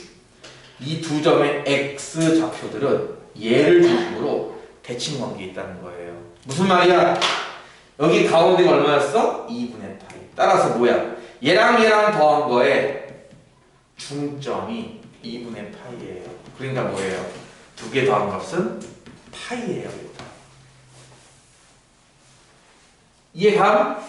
이 두 점의 x 좌표들은 얘를 중심으로 대칭관계에 있다는 거예요. 무슨 말이야? 여기 가운데가 얼마였어? 2분의 파이. 따라서 뭐야? 얘랑 얘랑 더한 거에 중점이 2분의 파이예요. 그러니까 뭐예요? 두 개 더한 값은 파이예요. 이해감?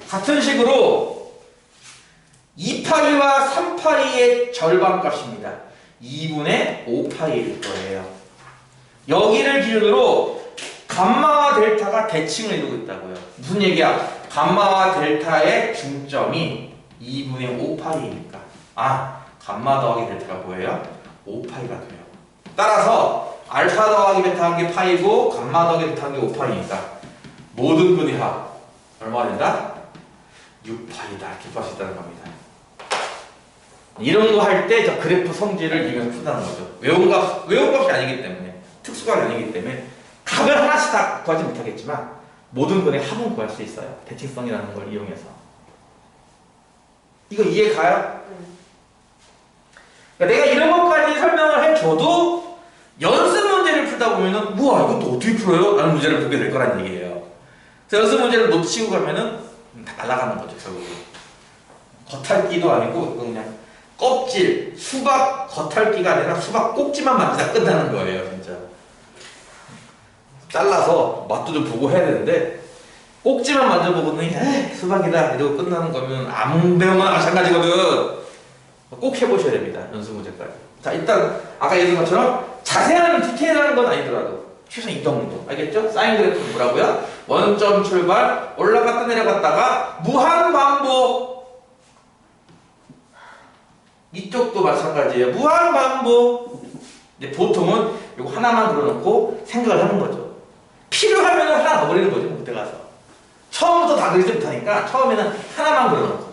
같은 식으로 2파이와 3파이의 절반값입니다. 2분의 5파이일 거예요. 여기를 기준으로 감마와 델타가 대칭을 이루고 있다고요. 무슨 얘기야? 감마와 델타의 중점이 2분의 5파이니까 감마 더하기 델타가 뭐예요? 5파이가 돼요. 따라서 알파 더하기 베타 한 게 파이고 감마 더하기 델타 한 게 5파이니까 모든 근의 합 얼마가 된다? 6파이다 이렇게 볼 수 있다는 겁니다. 이런 거 할 때 저 그래프 성질을 이용해서 푼다는 거죠. 외운 값이 아니기 때문에 특수값이 아니기 때문에 값을 하나씩 다 구하지 못하겠지만 모든 근의 합은 구할 수 있어요. 대칭성이라는 걸 이용해서. 이거 이해 가요? 그러니까 내가 이런 것까지 설명을 해줘도 연습 문제를 풀다 보면은 우와 이것도 어떻게 풀어요? 라는 문제를 보게 될 거란 얘기예요. 그래서 연습 문제를 놓치고 가면은 다 날아가는 거죠 결국은. 겉핥기도 아니고 그냥 껍질, 수박 겉핥기가 아니라 수박 꼭지만 만지다 끝나는 거예요 진짜. 잘라서 맛도 좀 보고 해야 되는데 꼭지만 만져보고는 수박이다 이러고 끝나는 거면 아무 배우나 마찬가지거든. 꼭 해보셔야 됩니다. 연습 문제까지. 자, 일단 아까 얘기한 것처럼 자세한 디테일한 건 아니더라도 최소한 이 정도. 알겠죠? 사인 그래프는 뭐라고요? 원점 출발, 올라갔다 내려갔다가 무한 반복. 이쪽도 마찬가지예요. 무한 반복. 근데 보통은 이거 하나만 그려놓고 생각을 하는 거죠. 필요하면 하나 더 그리는 거죠. 그때 가서. 처음부터 다 그리지 못하니까 처음에는 하나만 그려놓고.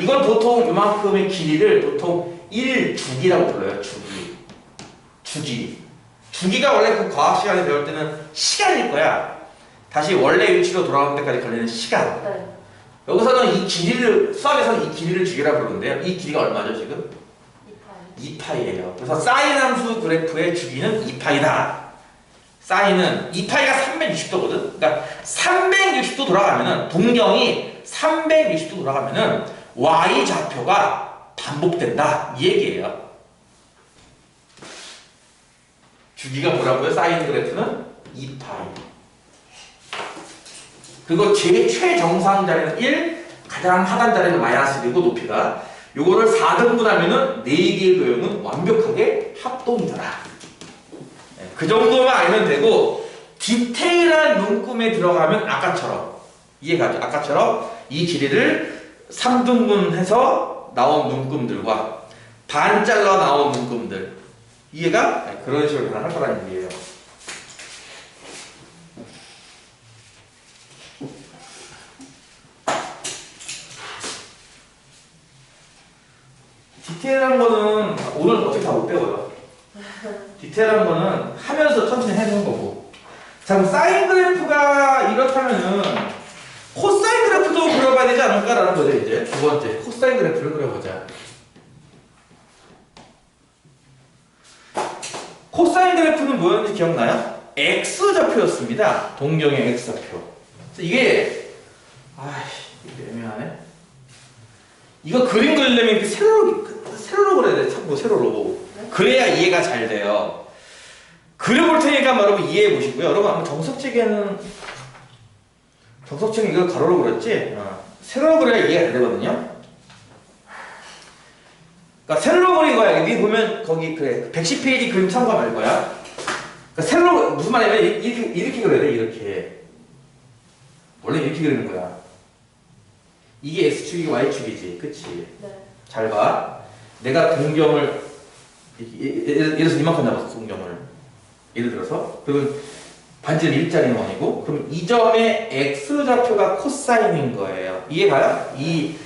이건 보통 이만큼의 길이를 보통 1주기라고 불러요. 주기. 주기가 원래 그 과학 시간에 배울 때는 시간일 거야. 다시 원래 위치로 돌아오는 데까지 걸리는 시간. 네. 여기서는 이 길이를, 수학에서는 이 길이를 주기라고 부르는데요. 이 길이가 얼마죠, 지금? 2파이예요. 그래서 사인 함수 그래프의 주기는 2파이다. 사인은 2파이가 360도거든. 그러니까 360도 돌아가면은 동경이 360도 돌아가면은 y 좌표가 반복된다. 이 얘기예요. 주기가 뭐라고요? 사인 그래프는 2파이. 그리고 최정상 자리는 1, 가장 하단 자리는 마이너스 1이고 높이가. 요거를 4등분 하면은 4개의 도형은 완벽하게 합동이더라. 그 정도만 알면 되고, 디테일한 눈금에 들어가면 아까처럼, 이해가죠? 아까처럼 이 길이를 3등분해서 나온 눈금들과 반 잘라 나온 눈금들, 이해가? 그런 식으로 변화할 거라는 얘기예요. 디테일한 거는 오늘 어차피 다 못 배워요. 디테일한 거는 하면서 천천히 해주는 거고. 자, 그럼 사인 그래프가 이렇다면은 코사인 그래프도 그려봐야 되지 않을까라는 거죠. 이제 두 번째 코사인 그래프를 그려보자. 코사인 그래프는 뭐였는지 기억나요? X좌표였습니다. 동경의 X좌표. 이게 이게 애매하네. 이거 그림 그리려면 이렇게 세로로 그려야 돼. 자꾸 세로로. 그래야 이해가 잘 돼요. 그려볼 테니까 여러분 이해해 보시고요. 여러분 아마 정석책에는 이걸 가로로 그렸지? 세로로 그려야 이해가 잘 되거든요. 그러니까 세로로 그린 거야. 여기 보면 거기 그래 110페이지 그림 참고하면 알 거야. 그러니까 세로로 무슨 말이냐면 이렇게 그려야 돼. 이렇게. 원래 이렇게 그리는 거야. 이게 X축이고 Y축이지. 그치? 네. 잘 봐. 내가 동경을 예를 들어서 이만큼 잡았어. 동경을. 예를 들어서 그러면 반지름 일자리는 원이고 그럼 이 점의 X좌표가 코사인인 거예요. 이해가요? 이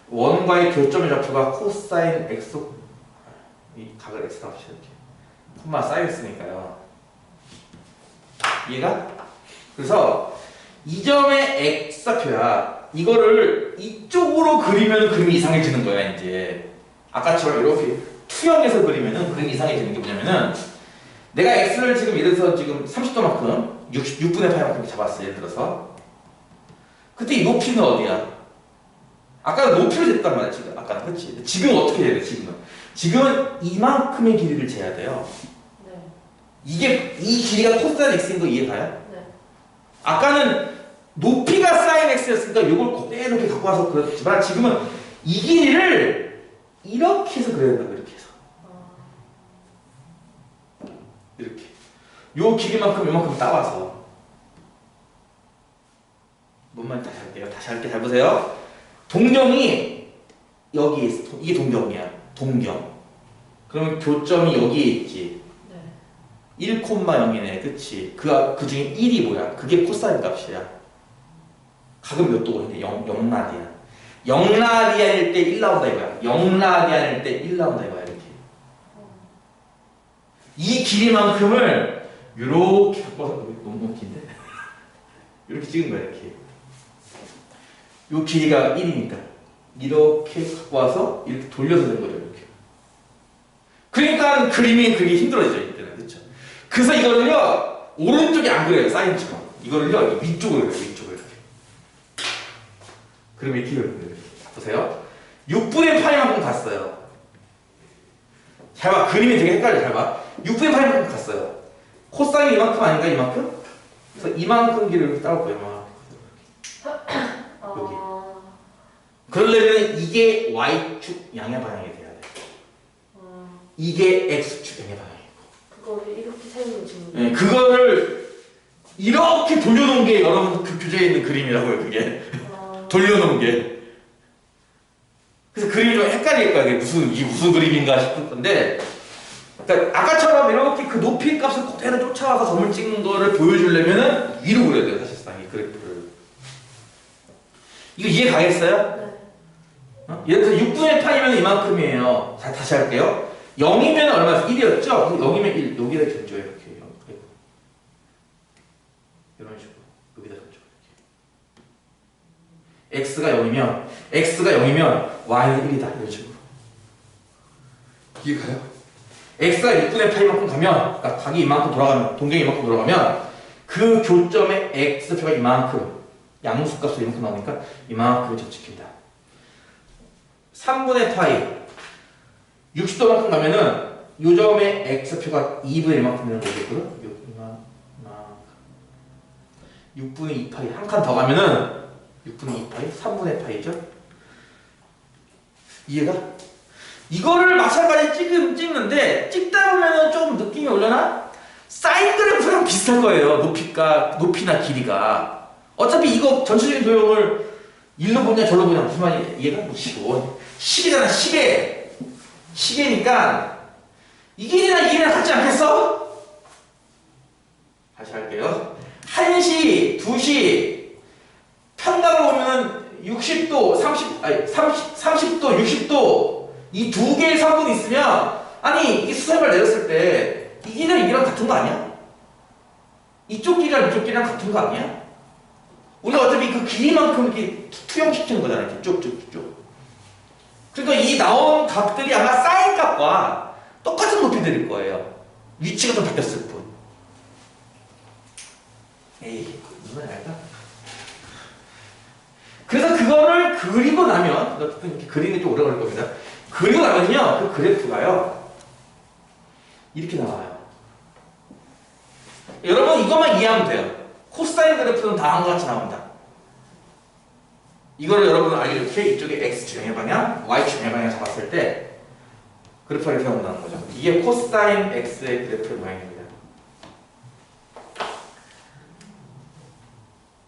원과의 교점의 좌표가 코사인 X, 이 각을 X라고 합시다. 이렇게 콤마 쌓여있으니까요. 이해가? 그래서 이 점의 X좌표야. 이거를 이쪽으로 그리면 그림이 이상해지는 거야. 이제 아까처럼 이렇게 투영해서 그리면은 그림이 이상해지는 게 뭐냐면은 내가 X를 지금 예를 들어서 지금 30도만큼 6분의 파이만큼 잡았어. 예를 들어서 그때 이 높이는 어디야? 아까는 높이로 됐단 말이야. 지금 아까는 그렇지. 지금은 어떻게 해야 돼? 지금은 이만큼의 길이를 재야 돼요. 네. 이 길이가 코사인 X인 거 이해가요? 네. 아까는 높이가 사인 X였으니까 이걸 그대로 이렇게 갖고 와서 그렸지만 지금은 이 길이를 이렇게 해서 그려야 된다고. 이렇게 해서 이렇게 요 길이만큼 요만큼 따와서 뭔 말인지 다시 할게요. 다시 할게. 잘 보세요. 동경이 여기 있어. 이게 동경이야. 동경. 그러면 교점이 여기에 있지. 네. 1,0이네. 그치? 그 중에 1이 뭐야? 그게 코사인 값이야. 각은 몇 도고 있는데 0라디안. 0라디안일 때 1 나온다 이거야. 0라디안일 때 1 나온다 이거야. 이렇게. 이 길이만큼을 이렇게 갖고 와서 너무 긴데? 이렇게 찍은 거야. 이렇게. 요 길이가 1이니까 이렇게 갖고 와서 이렇게 돌려서 된 거죠. 이렇게. 그러니까 그림이 그리기 힘들어지죠. 이때는. 그렇죠? 그래서 이거는요 오른쪽에 안 그려요. 사인처럼. 이거는요 위쪽으로 그려요. 위쪽으로 이렇게. 그러면 이렇게 그려요. 보세요. 6분의 파이만큼 갔어요. 잘 봐. 그림이 되게 헷갈려. 잘 봐. 6분의 파이만큼 갔어요. 코사인이 이만큼 아닌가? 이만큼? 그래서 이만큼 길을 이렇게 따올 거예요. 여기. 그러려면 이게 y축 양의 방향이 돼야 돼. 이게 x축 양의 방향이고. 그거를 이렇게 세우는 지금. 네, 그거를 이렇게 돌려놓은 게 여러분 그 교재에 있는 그림이라고요. 그게 돌려놓은 게. 그래서 그림이 좀 헷갈릴 거야. 이게 무슨 그림인가 싶을 건데, 그러니까 아까처럼 이렇게 그 높이 값을 그대로 쫓아와서 점을 찍는 거를 보여주려면은 위로 그려야 돼요. 사실상 이 그래프를. 이거 이해 가겠어요? 네. 예를 들어서 6분의 파이면 이만큼이에요. 자, 다시 할게요. 0이면 얼마였어? 1이었죠? 0이면 1. 여기다 줬죠. 이렇게. 이런 식으로. 여기다 줬죠. x가 0이면 y는 1이다. 이런 식으로. 이해가요? x가 6분의 파이만큼 가면, 그러니까 각이 이만큼 돌아가면, 동경이 이만큼 돌아가면 그 교점의 x표가 이만큼, 양수값으로 이만큼 나오니까 이만큼을 접촉합니다. 3분의 파이 60도만큼 가면은 요점의 x표가 2분의 1만큼 되는 거겠고요. 6분의 2파이 한 칸 더 가면은 6분의 2파이 3분의 파이죠. 이해가? 이거를 마찬가지 찍는데 찍다 보면은 조금 느낌이 오려나? 사인 그래프랑 비슷할 거예요. 높이나 길이가. 어차피 이거 전체적인 도형을 일로 보냐 절로 보냐 무슨 말이 이해가 못 쉬고 시계잖아. 시계니까 이 길이나 이 길이랑 같지 않겠어? 다시 할게요. 1시, 2시 평각을 보면은 60도, 30도, 60도 이 두 개의 선분이 있으면 아니 이 수색을 내렸을 때 이 길이랑 이 길이랑 같은 거 아니야? 이쪽 길이랑 이쪽 길이랑 같은 거 아니야? 우리가 어차피 그 길이만큼 이렇게 투영시키는 거잖아요. 이렇게 쭉. 그러니까 이 나온 값들이 아마 사인 값과 똑같은 높이들일 거예요. 위치가 좀 바뀌었을 뿐. 에이, 무슨 말일까? 그래서 그거를 그리고 나면, 이렇게 그리는 게 좀 오래 걸릴 겁니다. 그리고 나면요, 그 그래프가요, 이렇게 나와요. 여러분, 이것만 이해하면 돼요. 코사인 그래프는 다 한 것 같이 나옵니다. 이거를 여러분은 이렇게 이쪽에 x축의 방향, y축의 방향 잡았을 때 그래프가 이렇게 나온다는 거죠. 이게 코사인 x의 그래프의 모양입니다.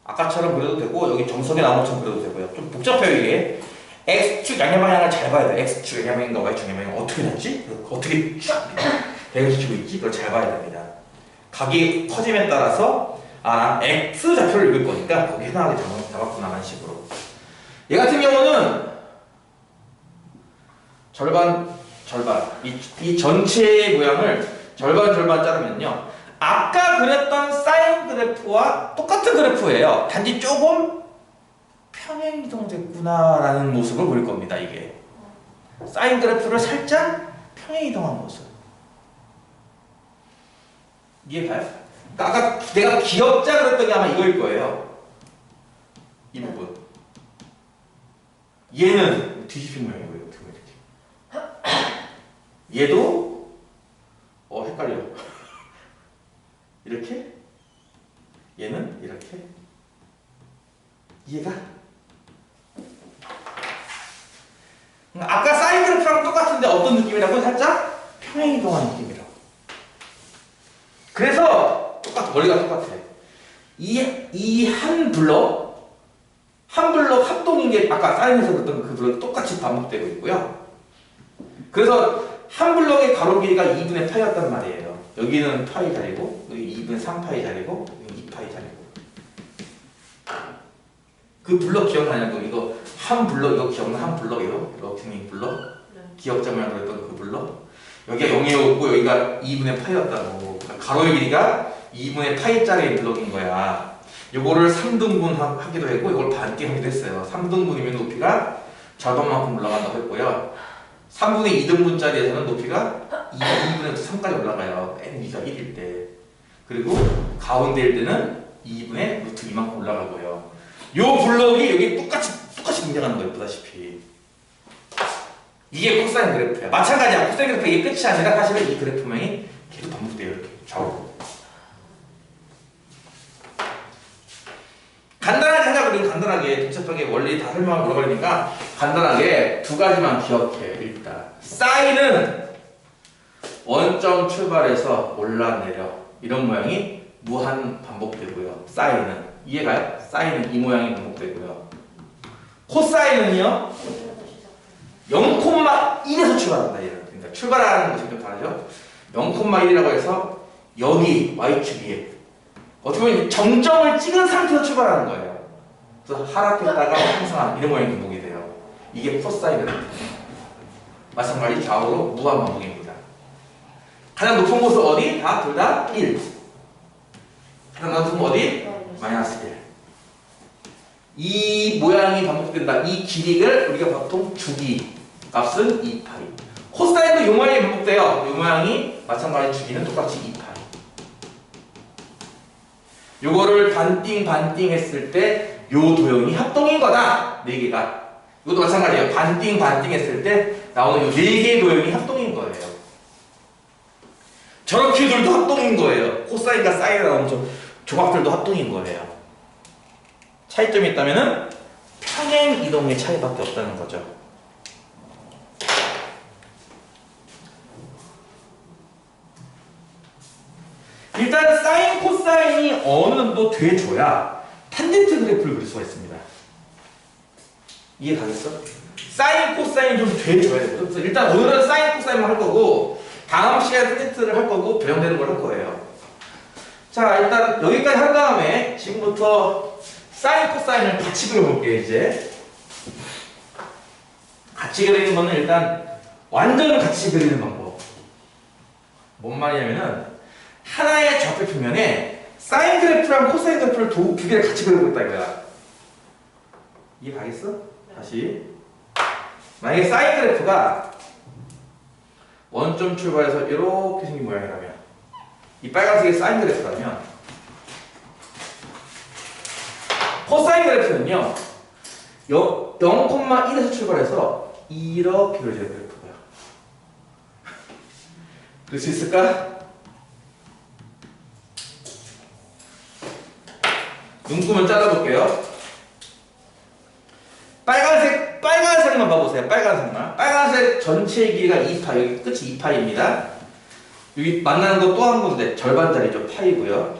아까처럼 그려도 되고 여기 정석에 나온 것처럼 그려도 되고요. 좀 복잡해요 이게. x축 양의 방향을 잘 봐야 돼요. x축 양의 방향과 y축 양의 방향 어떻게 났지? 어떻게 쫙 배경시키고 있지? 그걸 잘 봐야 됩니다. 각이 커짐에 따라서 난 x 좌표를 읽을 거니까 거기 해당하게 잡았구나 하는 식으로. 얘 같은 경우는 절반 이 전체의 모양을 절반 자르면요 아까 그렸던 사인 그래프와 똑같은 그래프예요. 단지 조금 평행 이동됐구나라는 모습을 보일 겁니다. 이게 사인 그래프를 살짝 평행 이동한 모습. 이해가요? 그러니까 아까 내가 기역자 그랬던 게 아마 이거일 거예요. 이 부분. 얘는 뒤집힌 모양이고요. 이렇게. 얘도 헷갈려. 이렇게. 얘는 이렇게. 이해가? 아까 사인 그래프랑 똑같은데 어떤 느낌이라고? 살짝 평행 이동한 느낌이라고. 그래서 원리가 똑같아. 이 한 블럭 합동인 게 아까 사인에서 그랬던 그 블럭이 똑같이 반복되고 있고요. 그래서 한 블럭의 가로 길이가 2분의 파이였단 말이에요. 여기는 파이 자리고 여기 2분의 3파이 자리고 여기 2파이 자리고. 그 블럭 기억나냐고. 이거 한 블럭 이거 기억나? 한 블럭이요? 이렇게 블럭 기억자 모양으로 했던 그 블럭. 여기가 0이었고 여기가 2분의 파이였다고. 그러니까 가로의 길이가 2분의 파이짜리 블럭인 거야. 요거를 3등분 하기도 했고 이걸 반개 하기도 했어요. 3등분이면 높이가 절반만큼 올라간다고 했고요. 3분의 2등분짜리에서는 높이가 2분의 3까지 올라가요. n 위가 1일 때. 그리고 가운데일 때는 2분의 루트 2만큼 올라가고요. 요 블럭이 여기 똑같이 등장하는 거예요. 보다시피. 이게 코사인 그래프야. 마찬가지야. 코사인 그래프 이게 끝이 아니라 사실은 이 그래프 모양이 계속 반복돼요. 이렇게 좌우로. 간단하게 하자. 우리는 간단하게 복잡하게 원리 다 설명하고 오래 걸리니까 간단하게 두 가지만 기억해. 일단 사인은 원점 출발해서 올라내려 이런 모양이 무한 반복되고요. 사인은 이해가요? 사인은 이 모양이 반복되고요. 코사인은요 0,1에서 출발한다. 얘는 그러니까 출발하는 것이 좀 다르죠. 0,1이라고 해서 여기 y축 위에 어떻게 보면 정점을 찍은 상태에서 출발하는 거예요. 그래서 하락했다가 항상 이런 모양이 반복이 돼요. 이게 코사인은 마찬가지 좌우로 무한 반복입니다. 가장 높은 곳은 어디? 다 둘 다 1. 가장 낮은 곳은 어디? 마이너스 1. 이 모양이 반복된다. 이 길이를 우리가 보통 주기 값은 2파이. 코사인도 이 모양이 반복돼요. 이 모양이 마찬가지 주기는 똑같이 2파이. 요거를 반띵 했을 때 요 도형이 합동인 거다. 4개가. 이것도 마찬가지예요. 반띵 했을 때 나오는 요 4개의 도형이 합동인 거예요. 저렇게들도 합동인 거예요. 코사인과 사인이 나오는 조각들도 합동인 거예요. 차이점이 있다면은 평행 이동의 차이밖에 없다는 거죠. 일단 사인, 코사인이 어느 정도 돼줘야 탄젠트 그래프를 그릴 수가 있습니다. 이해 가겠어? 사인, 코사인이 좀 돼줘야 돼요. 그래서 일단 오늘은 사인, 코사인만 할 거고 다음 시간에 탄젠트를 할 거고 배경되는 걸 할 거예요. 자, 일단 여기까지 한 다음에 지금부터 사인, 코사인을 같이 그려볼게요. 이제 같이 그리는 거는 일단 완전 같이 그리는 방법. 뭔 말이냐면은 하나의 좌표표면에 사인 그래프랑 코사인 그래프를 두 개를 같이 그려보겠다 이거야. 이해 가겠어? 다시 만약에 사인 그래프가 원점 출발해서 이렇게 생긴 모양이라면 이 빨간색이 사인 그래프라면 코사인 그래프는요 0,1에서 출발해서 이렇게 그려져야 그래프고요. 그릴 수 있을까? 눈금을 잘라볼게요. 빨간색만 봐보세요. 빨간색만. 빨간색 전체의 길이가 2파. 여기 끝이 2파입니다. 여기 만나는 거 또 한 군데 절반짜리죠. 파이고요.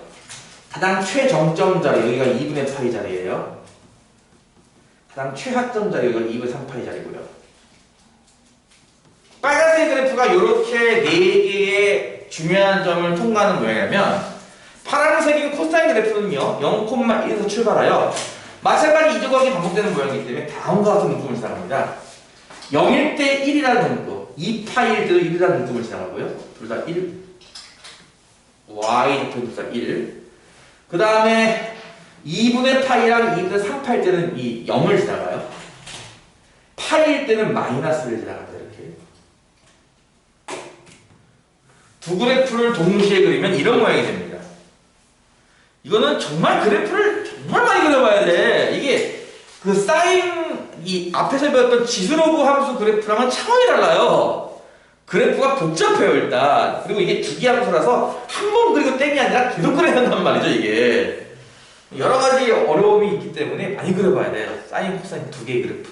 가장 최정점 자리 여기가 2분의 파이 자리예요. 가장 최하점 자리 여기가 2분의 3파이 자리고요. 빨간색 그래프가 이렇게 4개의 중요한 점을 통과하는 모양이라면 파란색인 코사인 그래프는요 0,1에서 출발하여 마찬가지 이 조각이 반복되는 모양이기 때문에 다음과 같은 문구를 지나갑니다. 0일 때 1이라는 문구, 2파일 때도 1이라는 문구를 지나가고요. 둘 다 1, y 좌표 둘 다 1. 그 다음에 2분의 파이랑 2분의 3파일 때는 이 0을 지나가요. 파일 때는 마이너스를 지나갑니다. 이렇게 두 그래프를 동시에 그리면 이런 모양이 됩니다. 이거는 정말 그래프를 정말 많이 그려봐야 돼. 이게 그 사인 이 앞에서 배웠던 지수로그 함수 그래프랑은 차원이 달라요. 그래프가 복잡해요 일단. 그리고 이게 두기 함수라서 한 번 그리고 땡이 아니라 계속 그려야 한단 말이죠 이게. 여러 가지 어려움이 있기 때문에 많이 그려봐야 돼요. 사인, 코사인 두 개의 그래프.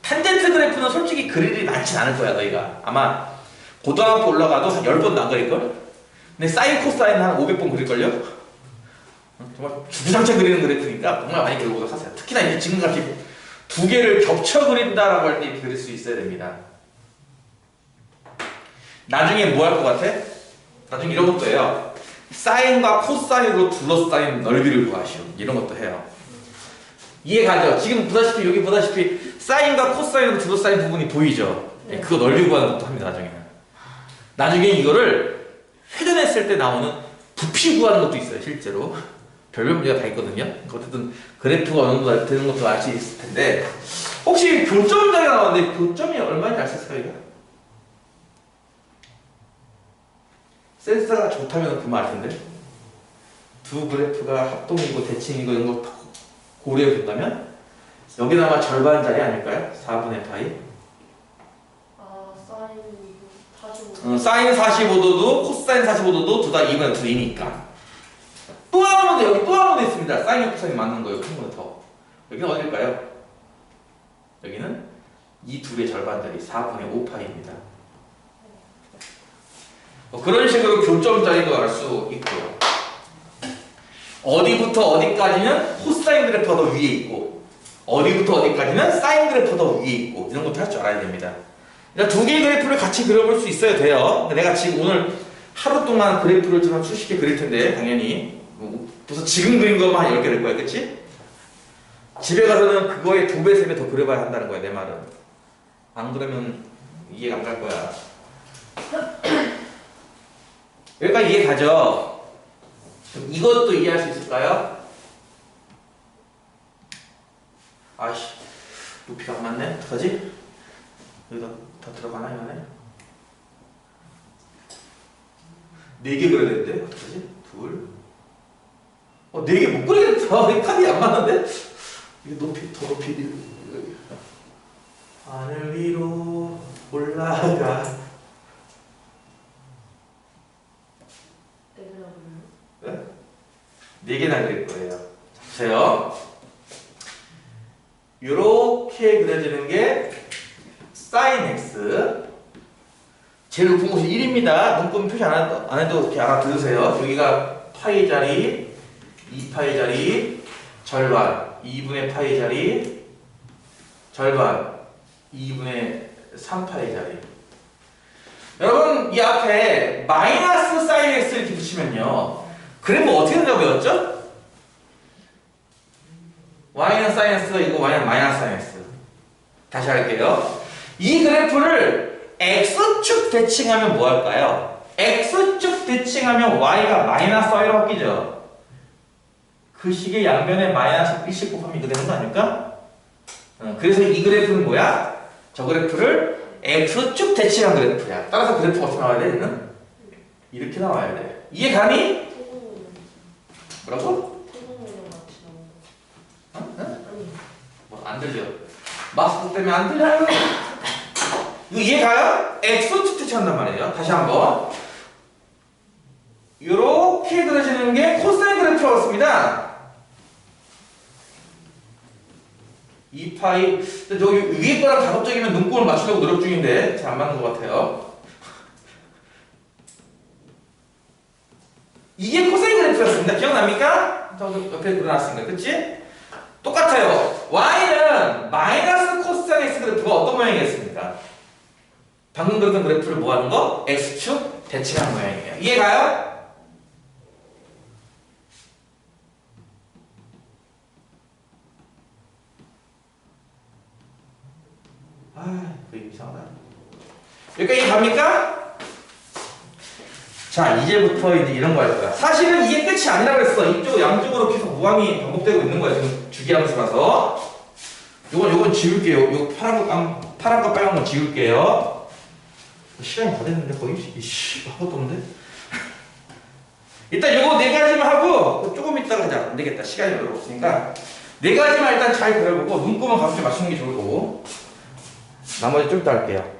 탄젠트 그래프는 솔직히 그릴 일이 많진 않을 거야 너희가. 아마 고등학교 올라가도 한 10번도 안 그릴걸? 근데 사인, 코사인 한 500번 그릴걸요? 정말 주구장창 그리는 그래프니까 정말 많이 그려보도록 하세요. 특히나 이제 지금같이 두 개를 겹쳐 그린다라고 할 때 이렇게 그릴 수 있어야 됩니다. 나중에 뭐 할 것 같아? 나중에 이런 것도 해요. 사인과 코사인으로 둘러싸인 넓이를 구하시오. 이런 것도 해요. 이해가죠? 지금 보다시피 여기 보다시피 사인과 코사인으로 둘러싸인 부분이 보이죠? 네. 그거 넓이 구하는 것도 합니다. 나중에 이거를 회전했을 때 나오는 부피 구하는 것도 있어요. 실제로 별별 문제가 다 있거든요. 어쨌든 그래프가 어느 정도 되는 것도 알 수 있을 텐데 혹시 교점 문제가 나왔는데 교점이 얼마인지 알 수 있을까요? 이거? 센서가 좋다면 그만 알 텐데 두 그래프가 합동이고 대칭이고 이런 거 고려해 본다면 여기는 아마 절반짜리 아닐까요? 4분의 파이. 아, 사인 45도. 사인 45도도 코사인 45도도 둘 다 2분의 2니까. 또 한 번 더 여기 또 한 번 더 있습니다. 사인 코사인 맞는 거예요. 한 번 더. 여기는 어딜까요? 여기는 이 두 개의 절반들이 4분의 5파이입니다. 그런 식으로 교점 자리도 알 수 있고요. 어디부터 어디까지는 코사인 그래프가 더 위에 있고 어디부터 어디까지는 사인 그래프가 더 위에 있고 이런 것도 할 줄 알아야 됩니다. 그러니까 두 개의 그래프를 같이 그려볼 수 있어야 돼요. 내가 지금 오늘 하루 동안 그래프를 좀 수십 개 그릴 텐데 당연히 벌써 지금 그린 것만 한 10개 될 거야. 그치? 집에 가서는 그거의 2배, 3배 더 그려봐야 한다는 거야. 내 말은. 안 그러면 이해가 안 갈 거야. 여기까지 이해 가죠? 그럼 이것도 이해할 수 있을까요? 아이씨, 높이가 안 맞네? 어떡하지? 여기다 다 들어가나, 이거네? 4개 그려야 되는데? 어떡하지? 둘. 4개 못 그리겠다. 이 칸이 안 맞는데? 이거 높이, 더 높이. 하늘 위로 올라가. 네? 4개나 그릴 거예요. 보세요. 요렇게 그려지는 게 sin x. 제일 높은 곳이 1입니다. 눈금 표시 안 해도 이렇게 알아들으세요. 여기가 파이 자리, 2파이 자리, 절반, 2분의 파이 자리, 절반, 2분의 3파이 자리. 여러분, 이 앞에 마이너스 sin x 이렇게 붙이면요. 그래프 어떻게 된다고 배웠죠? y는 sin x가 이거 y는 마이너스 sin x. 다시 할게요. 이 그래프를 x축 대칭하면 뭐 할까요? x축 대칭하면 y가 마이너스 y로 바뀌죠. 그 식의 양변에 마이너스 1씩 곱하면 이거 되는 거 아닙니까? 그래서 이 그래프는 뭐야? 저 그래프를 x축 대칭한 그래프야. 따라서 그래프가 어떻게 나와야 돼? 얘는? 이렇게 나와야 돼. 이해 가니? 뭐라고? 뭐 안 들려. 마스크 때문에 안 들려요? 이거 이해 가요? x축 대칭한단 말이에요. 다시 한번. 요렇게 그려지는 게 코사인 그래프라고 했습니다. 2파이. 저기 위에 거랑 가급적이면 눈곱을 맞추려고 노력 중인데 잘 안 맞는 것 같아요. 이게 코사인 그래프였습니다. 기억납니까? 저 옆에 그려놨습니다. 그치? 똑같아요. y는 마이너스 코사인 x 그래프가 어떤 모양이겠습니까? 방금 그렸던 그래프를 뭐 하는 거? x축 대칭하는 모양이에요. 이해가요? 그게 이상하다. 여기까지 갑니까? 자, 이제부터 이제 이런 거 할 거야. 사실은 이게 끝이 아니라 그랬어. 이쪽 양쪽으로 계속 무한히 반복되고 있는 거야. 지금 주기함수라서. 요건 지울게요. 요 파란 거 빨간 거 지울게요. 시간이 다 됐는데 거의 하나도 없는데. 일단 요거 4가지만 하고 조금 이따가 하자. 안 되겠다. 시간이 별로 없으니까 4가지만 일단 잘 그려보고 눈곱은 가볍게 맞추는 게 좋을 거고 나머지 좀 이따 할게요.